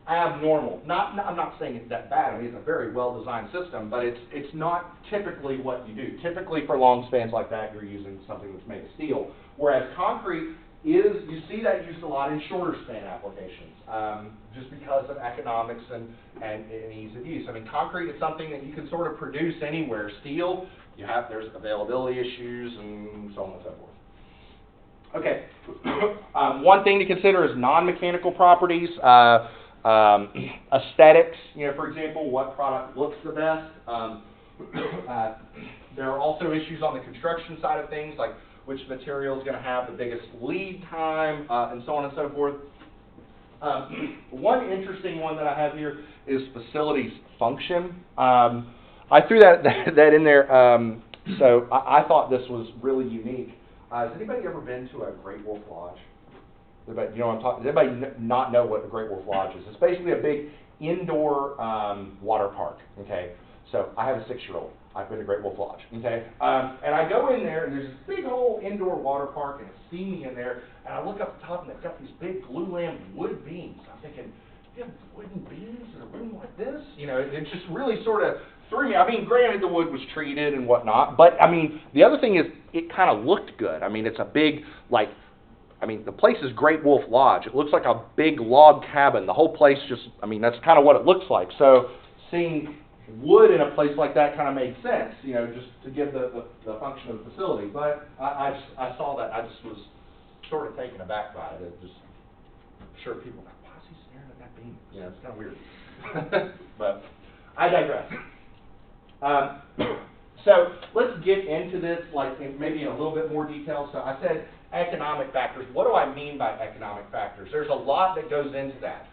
abnormal. I'm not saying it's that bad. I mean, it's a very well-designed system, but it's not typically what you do. Typically, for long spans like that, you're using something that's made of steel, whereas concrete is, you see that used a lot in shorter span applications, just because of economics and ease of use. I mean, concrete is something that you can sort of produce anywhere. Steel, there's availability issues and so on and so forth. Okay, one thing to consider is non-mechanical properties, aesthetics. You know, for example, what product looks the best. There are also issues on the construction side of things, like which material is going to have the biggest lead time, and so on and so forth. One interesting one that I have here is facilities function. I threw that in there, so I thought this was really unique. Has anybody ever been to a Great Wolf Lodge? Anybody, you know what I'm talking? Does anybody not know what a Great Wolf Lodge is? It's basically a big indoor water park. Okay, so I have a 6-year-old. I've been to Great Wolf Lodge, okay? And I go in there, and there's this big old indoor water park, and it's steamy in there, and I look up the top, and they've got these big glulam wood beams. I'm thinking, you have wooden beams in a room like this? You know, it just really sort of threw me. I mean, granted, the wood was treated and whatnot, but, I mean, the other thing is it kind of looked good. I mean, it's a big, like, I mean, the place is Great Wolf Lodge. It looks like a big log cabin. The whole place just, I mean, that's kind of what it looks like. So seeing wood in a place like that kind of made sense, you know, just to give the function of the facility. But I saw that, I just was sort of taken aback by it. It just, I'm sure people are like, why is he staring at that beam? You know, it's kind of weird. But I digress. So let's get into this, like maybe in a little bit more detail. So I said economic factors. What do I mean by economic factors? There's a lot that goes into that.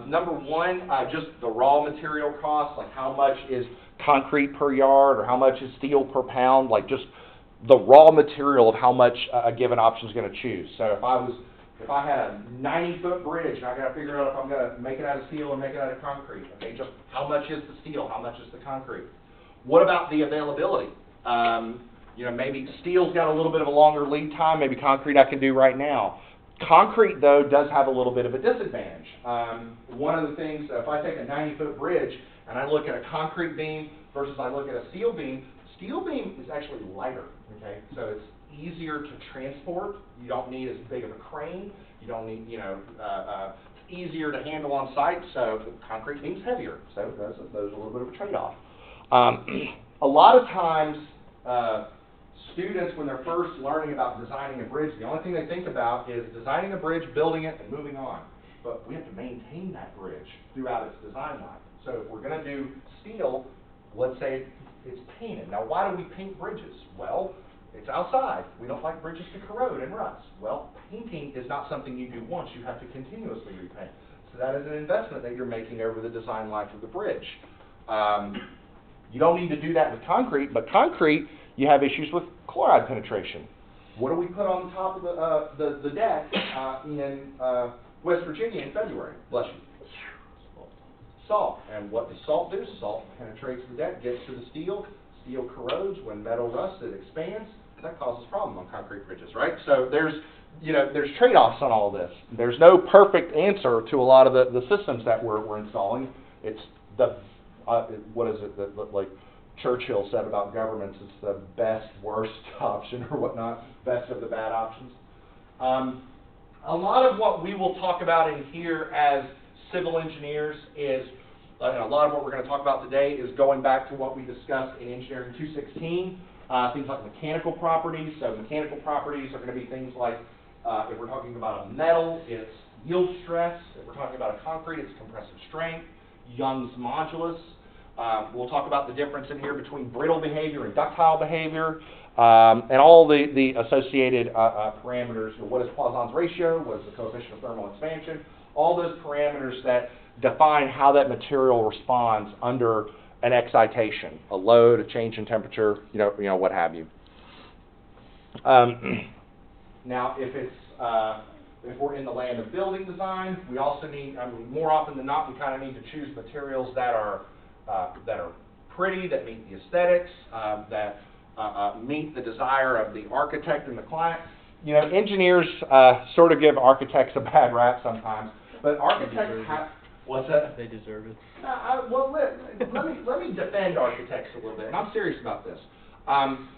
Number one, just the raw material cost, like how much is concrete per yard or how much is steel per pound, like just the raw material of how much a given option is going to choose. So if I had a 90-foot bridge and I got to figure out if I'm going to make it out of steel or make it out of concrete, okay, just how much is the steel, how much is the concrete? What about the availability? You know, maybe steel's got a little bit of a longer lead time, maybe concrete I can do right now. Concrete, though, does have a little bit of a disadvantage. One of the things, if I take a 90-foot bridge and I look at a concrete beam versus I look at a steel beam is actually lighter, okay? So it's easier to transport. You don't need as big of a crane. You don't need, you know, it's easier to handle on site, so the concrete beam's heavier. So there's a little bit of a trade-off. A lot of times, students, when they're first learning about designing a bridge, the only thing they think about is designing a bridge, building it, and moving on. But we have to maintain that bridge throughout its design life. So if we're going to do steel, let's say it's painted. Now, why do we paint bridges? Well, it's outside. We don't like bridges to corrode and rust. Well, painting is not something you do once. You have to continuously repaint. So that is an investment that you're making over the design life of the bridge. You don't need to do that with concrete, but concrete, you have issues with chloride penetration. What do we put on the top of the deck in West Virginia in February? Bless you. Salt. And what does salt do? Salt penetrates the deck, gets to the steel. Steel corrodes. When metal rusts, it expands. That causes problems on concrete bridges, right? So there's trade-offs on all this. There's no perfect answer to a lot of the systems that we're installing. It's the what is it that like Churchill said about governments? It's the best, worst option or whatnot, best of the bad options. a lot of what we will talk about in here as civil engineers is, and a lot of what we're going to talk about today is going back to what we discussed in Engineering 216, things like mechanical properties. So mechanical properties are going to be things like, if we're talking about a metal, it's yield stress. If we're talking about a concrete, it's compressive strength, Young's modulus. We'll talk about the difference in here between brittle behavior and ductile behavior, and all the associated parameters. What is Poisson's ratio? What is the coefficient of thermal expansion? All those parameters that define how that material responds under an excitation, a load, a change in temperature, you know, what have you. Now, if we're in the land of building design, we also need, more often than not, we kind of need to choose materials that are pretty, that meet the aesthetics, that meet the desire of the architect and the client. You know, engineers sort of give architects a bad rap sometimes, but architects have, what's that? They deserve it. Well, let me defend architects a little bit, and I'm serious about this. An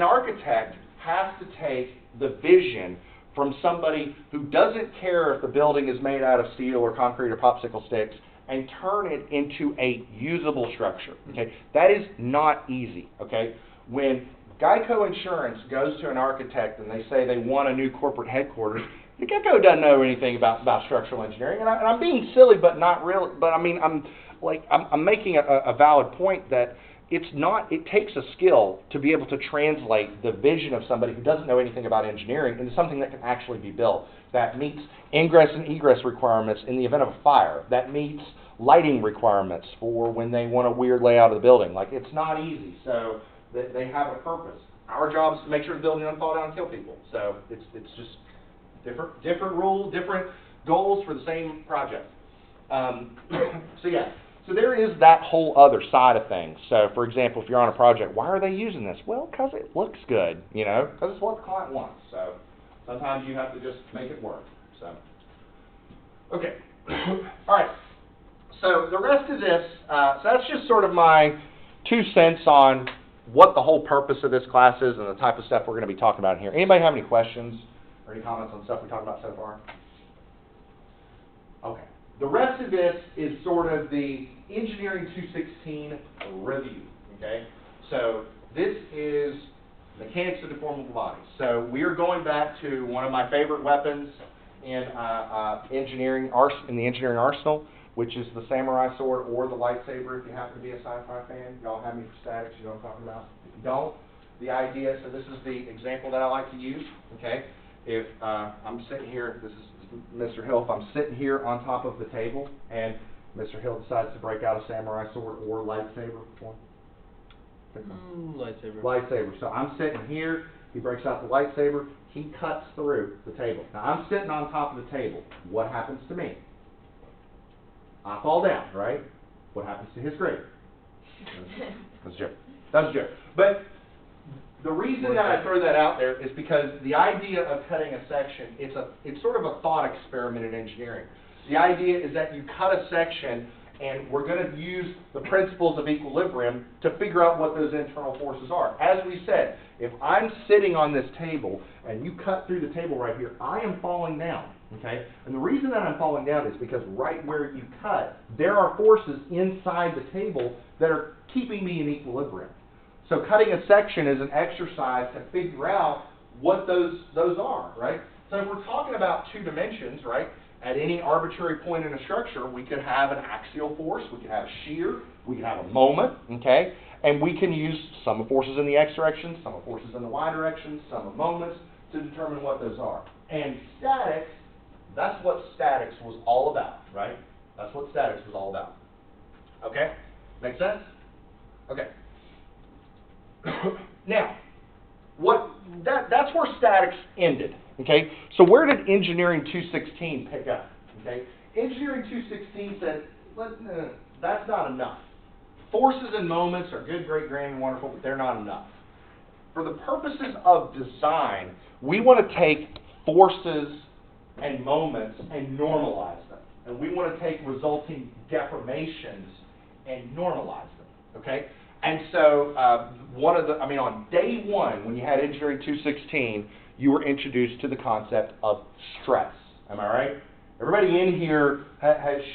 architect has to take the vision from somebody who doesn't care if the building is made out of steel or concrete or popsicle sticks and turn it into a usable structure, okay? That is not easy, okay? When Geico Insurance goes to an architect and they say they want a new corporate headquarters, the Geico doesn't know anything about structural engineering, and I'm being silly, but not really. But I mean, I'm making a valid point that it's not. It takes a skill to be able to translate the vision of somebody who doesn't know anything about engineering into something that can actually be built, that meets ingress and egress requirements in the event of a fire, that meets lighting requirements for when they want a weird layout of the building. Like, it's not easy. So they have a purpose. Our job is to make sure the building doesn't fall down and kill people. So it's just different rules, different goals for the same project. So yeah, so there is that whole other side of things. So for example, if you're on a project, why are they using this? Well, because it looks good, you know, because it's what the client wants. So sometimes you have to just make it work. So, okay, all right. So the rest of this, so that's just sort of my 2 cents on what the whole purpose of this class is and the type of stuff we're going to be talking about here. Anybody have any questions or any comments on stuff we talked about so far? Okay. The rest of this is sort of the Engineering 216 review, okay? So this is mechanics of deformable bodies. So we are going back to one of my favorite weapons in the engineering arsenal, which is the samurai sword or the lightsaber, if you happen to be a sci-fi fan. Y'all have me for statics, you know what I'm talking about? If you don't, the idea, so this is the example that I like to use, okay? If I'm sitting here, this is Mr. Hill, if I'm sitting here on top of the table and Mr. Hill decides to break out a samurai sword or lightsaber, Lightsaber. Lightsaber. So I'm sitting here, he breaks out the lightsaber, he cuts through the table. Now I'm sitting on top of the table. What happens to me? I fall down, right? What happens to his grade? That's a joke. That's a joke. But the reason that I throw that out there is because the idea of cutting a section, it's sort of a thought experiment in engineering. The idea is that you cut a section and we're going to use the principles of equilibrium to figure out what those internal forces are. As we said, if I'm sitting on this table and you cut through the table right here, I am falling down, okay? And the reason that I'm falling down is because right where you cut, there are forces inside the table that are keeping me in equilibrium. So cutting a section is an exercise to figure out what those are, right? So if we're talking about 2 dimensions, right, at any arbitrary point in a structure, we could have an axial force, we could have shear, we could have a moment, okay? And we can use sum of forces in the x direction, sum of forces in the y direction, sum of moments to determine what those are. And statics, that's what statics was all about, right? That's what statics was all about. Okay? Make sense? Okay. Now, that's where statics ended, okay? So where did Engineering 216 pick up, okay? Engineering 216 said, that's not enough. Forces and moments are good, great, grand, and wonderful, but they're not enough. For the purposes of design, we want to take forces and moments and normalize them. And we want to take resulting deformations and normalize them, okay? And so on day one, when you had Engineering 216, you were introduced to the concept of stress. Am I right? Everybody in here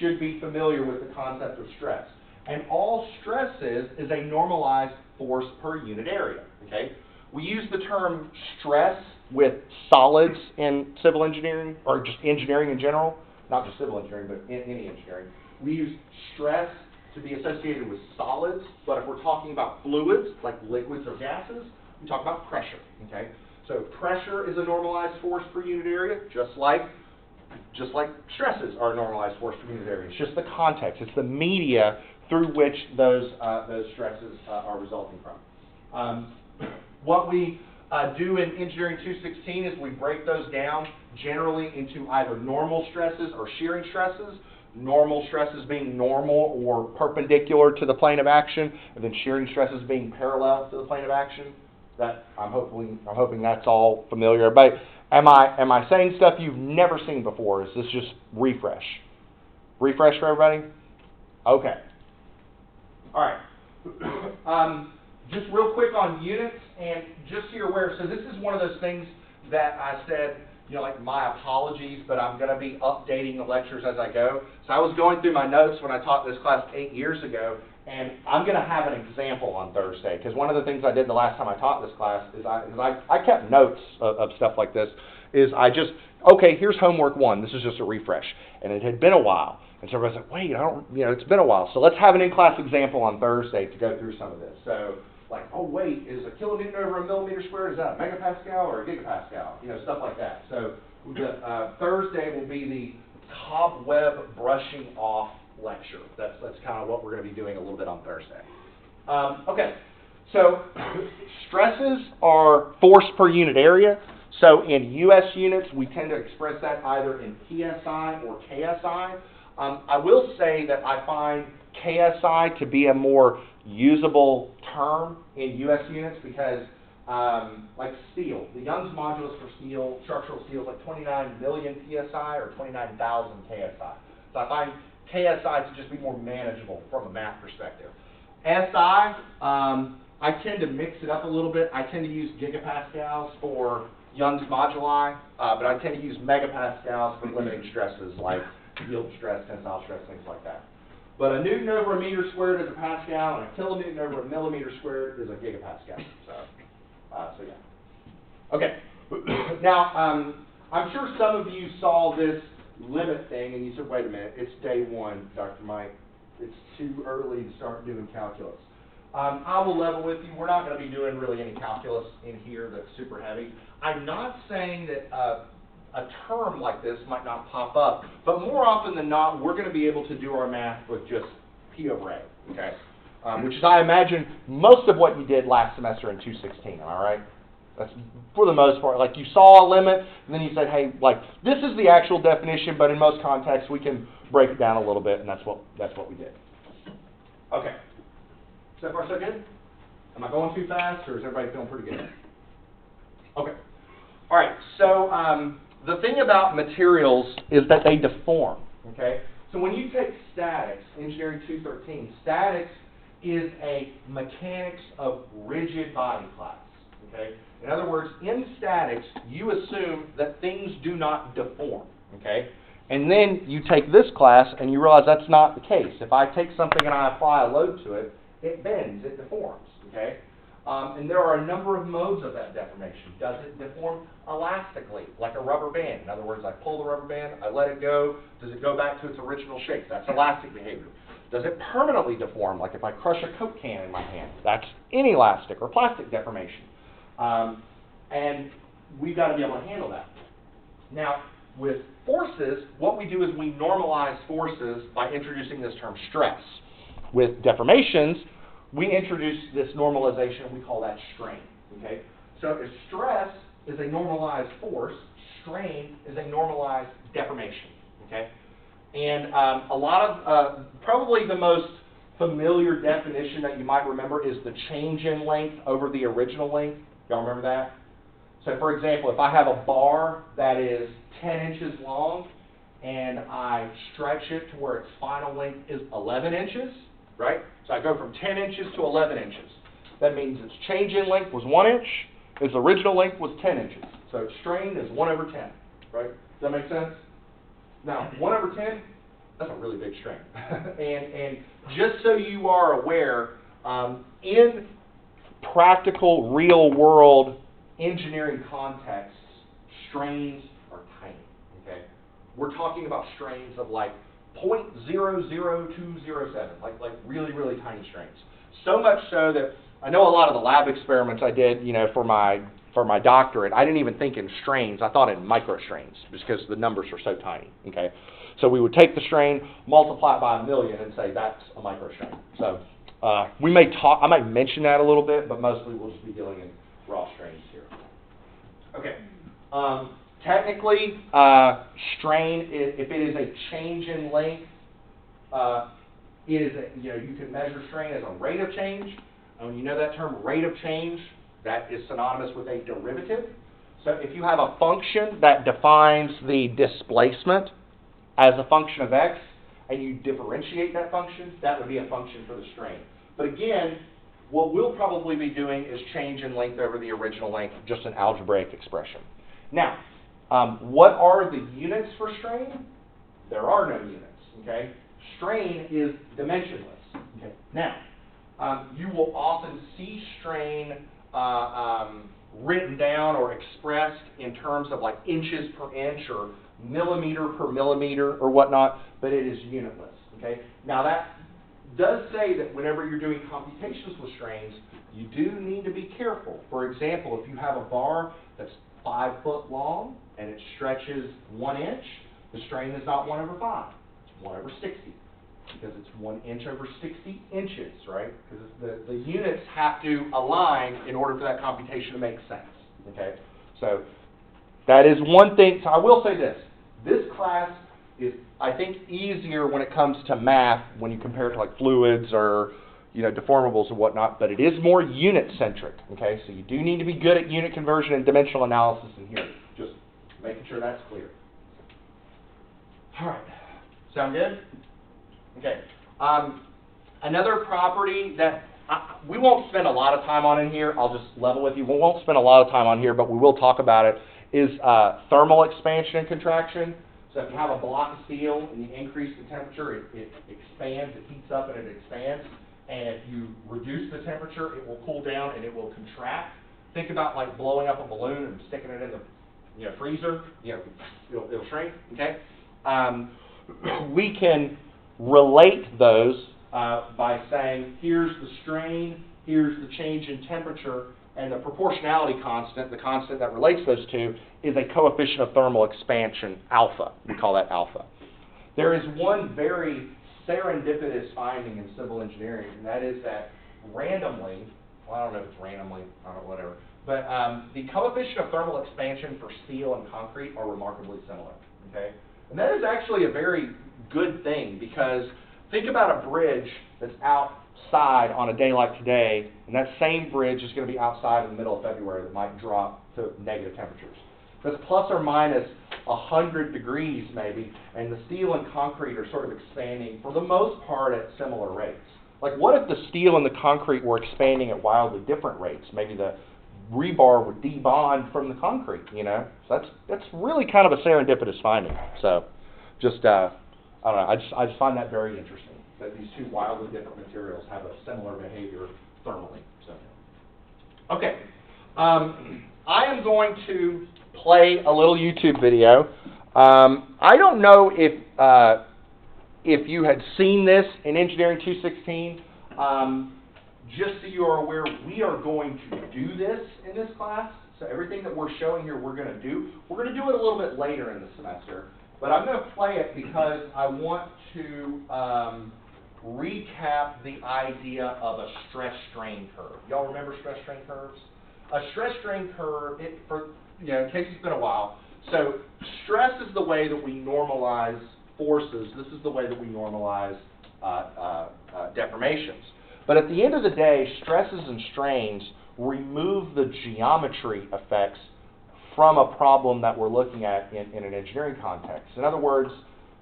should be familiar with the concept of stress. And all stress is a normalized force per unit area, okay? We use the term stress with solids in civil engineering, or just engineering in general, not just civil engineering, but in any engineering. We use stress to be associated with solids, but if we're talking about fluids, like liquids or gases, we talk about pressure, okay? So pressure is a normalized force per unit area, just like stresses are a normalized force per unit area. It's just the context. It's the media through which those stresses are resulting from. What we do in Engineering 216 is we break those down generally into either normal stresses or shearing stresses. Normal stresses being normal or perpendicular to the plane of action, and then shearing stresses being parallel to the plane of action. That I'm hoping that's all familiar. But am I saying stuff you've never seen before? Is this just refresh? Refresh for everybody? Okay. All right. Just real quick on units, and just so you're aware, so this is one of those things that I said, like my apologies, but I'm going to be updating the lectures as I go. So I was going through my notes when I taught this class 8 years ago, and I'm going to have an example on Thursday, because one of the things I did the last time I taught this class is I kept notes of stuff like this, okay, here's homework 1. This is just a refresh. And it had been a while. And so everybody's like, wait, it's been a while. So let's have an in-class example on Thursday to go through some of this. So, oh wait, is a kilonewton over a millimeter squared, is that a megapascal or a gigapascal? Stuff like that. So Thursday will be the cobweb brushing off lecture. That's kind of what we're going to be doing a little bit on Thursday. Okay, so stresses are force per unit area. So in US units, we tend to express that either in PSI or KSI. I will say that I find KSI to be a more usable term in US units because, like steel, the Young's modulus for steel, structural steel is like 29 million PSI or 29,000 KSI. So I find KSI to just be more manageable from a math perspective. SI, I tend to mix it up a little bit. I tend to use gigapascals for Young's moduli, but I tend to use megapascals for limiting stresses like yield stress, tensile stress, things like that. But a newton over a meter squared is a pascal, and a kilonewton over a millimeter squared is a gigapascal. So yeah. Okay. Now, I'm sure some of you saw this limit thing, and you said, wait a minute, it's day 1, Dr. Mike. It's too early to start doing calculus. I will level with you. We're not going to be doing really any calculus in here that's super heavy. I'm not saying that a term like this might not pop up, but more often than not, we're going to be able to do our math with just P over A, okay? Which is, I imagine, most of what you did last semester in 216, am I right? That's, for the most part, like you saw a limit, and then you said, hey, like, this is the actual definition, but in most contexts, we can break it down a little bit, and that's what we did. Okay. So far, so good? Am I going too fast, or is everybody feeling pretty good? Okay. All right, so the thing about materials is that they deform, okay? So when you take statics, Engineering 213, statics is a mechanics of rigid body class, okay? In other words, in statics, you assume that things do not deform, okay? And then you take this class and you realize that's not the case. If I take something and I apply a load to it, it bends, it deforms, okay? And there are a number of modes of that deformation. Does it deform elastically, like a rubber band? In other words, I pull the rubber band, I let it go. Does it go back to its original shape? That's elastic behavior. Does it permanently deform, like if I crush a Coke can in my hand? That's inelastic or plastic deformation. And we've got to be able to handle that. Now, with forces, what we do is we normalize forces by introducing this term stress. With deformations, we introduce this normalization, we call that strain, okay? So if stress is a normalized force, strain is a normalized deformation, okay? And a lot of, probably the most familiar definition that you might remember is the change in length over the original length. Y'all remember that? So for example, if I have a bar that is 10 inches long and I stretch it to where its final length is 11 inches, right? So I go from 10 inches to 11 inches. That means its change in length was 1 inch, its original length was 10 inches. So its strain is 1 over 10, right? Does that make sense? Now, 1 over 10, that's a really big strain. and just so you are aware, in practical, real-world engineering contexts, strains are tiny, okay? We're talking about strains of like 0.00207, like really, really tiny strains. So much so that I know a lot of the lab experiments I did, for my doctorate, I didn't even think in strains. I thought in microstrains just because the numbers are so tiny, okay? So we would take the strain, multiply it by 1,000,000, and say that's a microstrain. So I might mention that a little bit, but mostly we'll just be dealing in raw strains here. Okay. Technically, strain, if it is a change in length, it is you can measure strain as a rate of change. And when you know that term, rate of change, that is synonymous with a derivative. So if you have a function that defines the displacement as a function of x, and you differentiate that function, that would be a function for the strain. But again, what we'll probably be doing is change in length over the original length, just an algebraic expression. Now, what are the units for strain? There are no units, okay? Strain is dimensionless, okay? Now, you will often see strain written down or expressed in terms of like inches per inch or millimeter per millimeter or whatnot, but it is unitless, okay? Now that does say that whenever you're doing computations with strains, you do need to be careful. For example, if you have a bar that's 5 foot long and it stretches 1 inch, the strain is not 1 over 5, it's 1 over 60. Because it's 1 inch over 60 inches, right? Because the units have to align in order for that computation to make sense, okay? So that is one thing. So I will say this. This class is, I think, easier when it comes to math when you compare it to like fluids or, deformables and whatnot, but it is more unit-centric, okay? So you do need to be good at unit conversion and dimensional analysis in here. Just making sure that's clear. All right. Sound good? Okay. Another property that we won't spend a lot of time on in here, I'll just level with you, we won't spend a lot of time on here, but we will talk about it, is thermal expansion and contraction. So if you have a block of steel and you increase the temperature, it expands, it heats up and it expands. And if you reduce the temperature, it will cool down and it will contract. Think about like blowing up a balloon and sticking it in the freezer. It'll shrink, okay? We can relate those by saying here's the strain, here's the change in temperature, and the proportionality constant, the constant that relates those two, is a coefficient of thermal expansion, alpha. We call that alpha. There is one very serendipitous finding in civil engineering, and that is that randomly, well, I don't know if it's randomly, whatever, but the coefficient of thermal expansion for steel and concrete are remarkably similar, okay? And that is actually a very good thing, because think about a bridge that's outside on a day like today, and that same bridge is going to be outside in the middle of February that might drop to negative temperatures. That's plus or minus 100 degrees maybe, and the steel and concrete are sort of expanding for the most part at similar rates. Like what if the steel and the concrete were expanding at wildly different rates? Maybe the rebar would debond from the concrete, So that's really kind of a serendipitous finding. So just, I don't know, I just find that very interesting, that these two wildly different materials have a similar behavior thermally. So, okay. I am going to play a little YouTube video. I don't know if you had seen this in Engineering 216. Just so you are aware, we are going to do this in this class. So everything that we're showing here, we're going to do. We're going to do it a little bit later in the semester. But I'm going to play it because I want to recap the idea of a stress-strain curve. Y'all remember stress-strain curves? A stress-strain curve, in case it's been a while. So stress is the way that we normalize forces. This is the way that we normalize deformations. But at the end of the day, stresses and strains remove the geometry effects from a problem that we're looking at in an engineering context. In other words,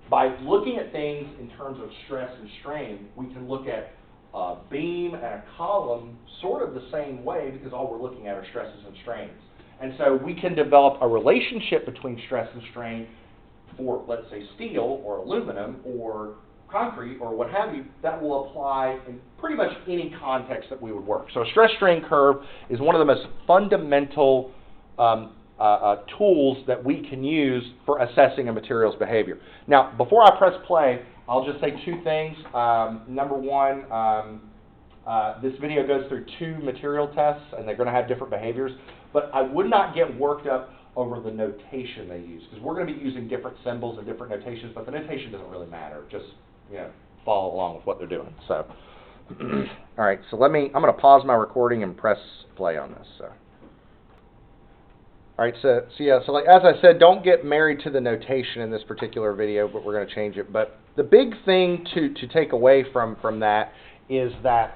by looking at things in terms of stress and strain, we can look at a beam and a column sort of the same way because all we're looking at are stresses and strains. And so we can develop a relationship between stress and strain for, let's say, steel or aluminum or concrete or what have you, that will apply in pretty much any context that we would work. So a stress-strain curve is one of the most fundamental tools that we can use for assessing a material's behavior. Now, before I press play, I'll just say two things. Number one, this video goes through 2 material tests, and they're going to have different behaviors, but I would not get worked up over the notation they use, because we're going to be using different symbols and different notations, but the notation doesn't really matter. Just, follow along with what they're doing. So, all right, so I'm going to pause my recording and press play on this. So. All right, so like as I said, don't get married to the notation in this particular video, but we're going to change it. But the big thing to take away from that is that,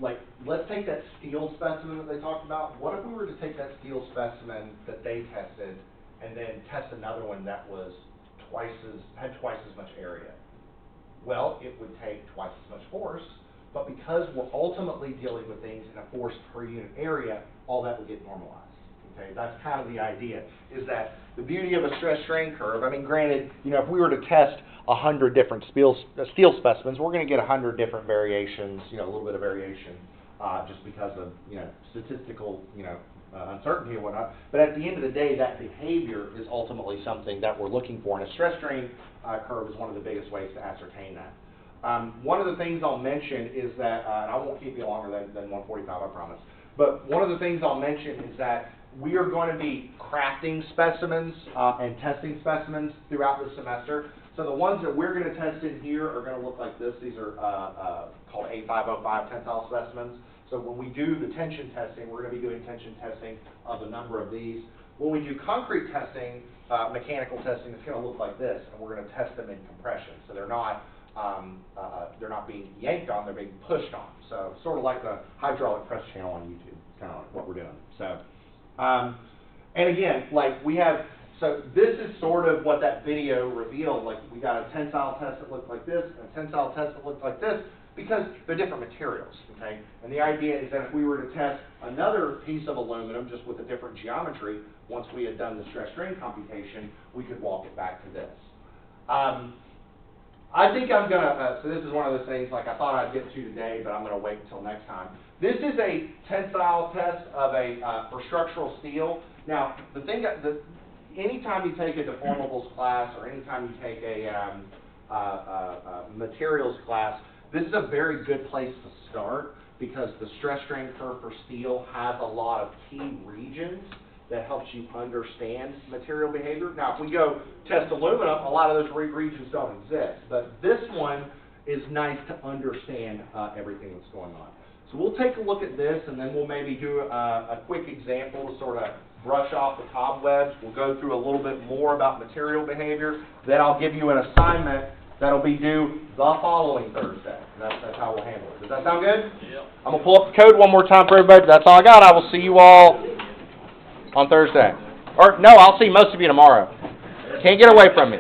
like, let's take that steel specimen that they talked about. What if we were to take that steel specimen that they tested and then test another one that was had twice as much area? Well, it would take twice as much force, but because we're ultimately dealing with things in a force per unit area, all that would get normalized. Okay, that's kind of the idea, is that the beauty of a stress-strain curve, I mean, granted, if we were to test 100 different steel specimens, we're going to get 100 different variations, a little bit of variation, just because of, statistical, uncertainty and whatnot. But at the end of the day, that behavior is ultimately something that we're looking for, and a stress-strain curve is one of the biggest ways to ascertain that. One of the things I'll mention is that, and I won't keep you longer than 1:45, I promise, but one of the things I'll mention is that we are going to be crafting specimens and testing specimens throughout the semester. So the ones that we're going to test in here are going to look like this. These are called A505 tensile specimens. So when we do the tension testing, we're going to be doing tension testing of a number of these. When we do concrete testing, mechanical testing, it's going to look like this, and we're going to test them in compression. So they're not being yanked on, they're being pushed on. So sort of like the hydraulic press channel on YouTube. It's kind of like what we're doing. So, and again, like so this is sort of what that video revealed. Like we got a tensile test that looked like this, and a tensile test that looked like this, because they're different materials, okay? And the idea is that if we were to test another piece of aluminum just with a different geometry, once we had done the stress-strain computation, we could walk it back to this. I think I'm going to, so this is one of those things like I thought I'd get to today, but I'm going to wait until next time. This is a tensile test of for structural steel. Now, the thing that, anytime you take a deformables class or anytime you take a materials class, this is a very good place to start because the stress-strain curve for steel has a lot of key regions that helps you understand material behavior. Now, if we go test aluminum, a lot of those regions don't exist, but this one is nice to understand everything that's going on. So we'll take a look at this, and then we'll maybe do a quick example to sort of brush off the cobwebs. We'll go through a little bit more about material behavior. Then I'll give you an assignment that'll be due the following Thursday. That's how we'll handle it. Does that sound good? Yep. I'm going to pull up the code one more time for everybody. That's all I got. I will see you all on Thursday. Or, no, I'll see most of you tomorrow. Can't get away from me.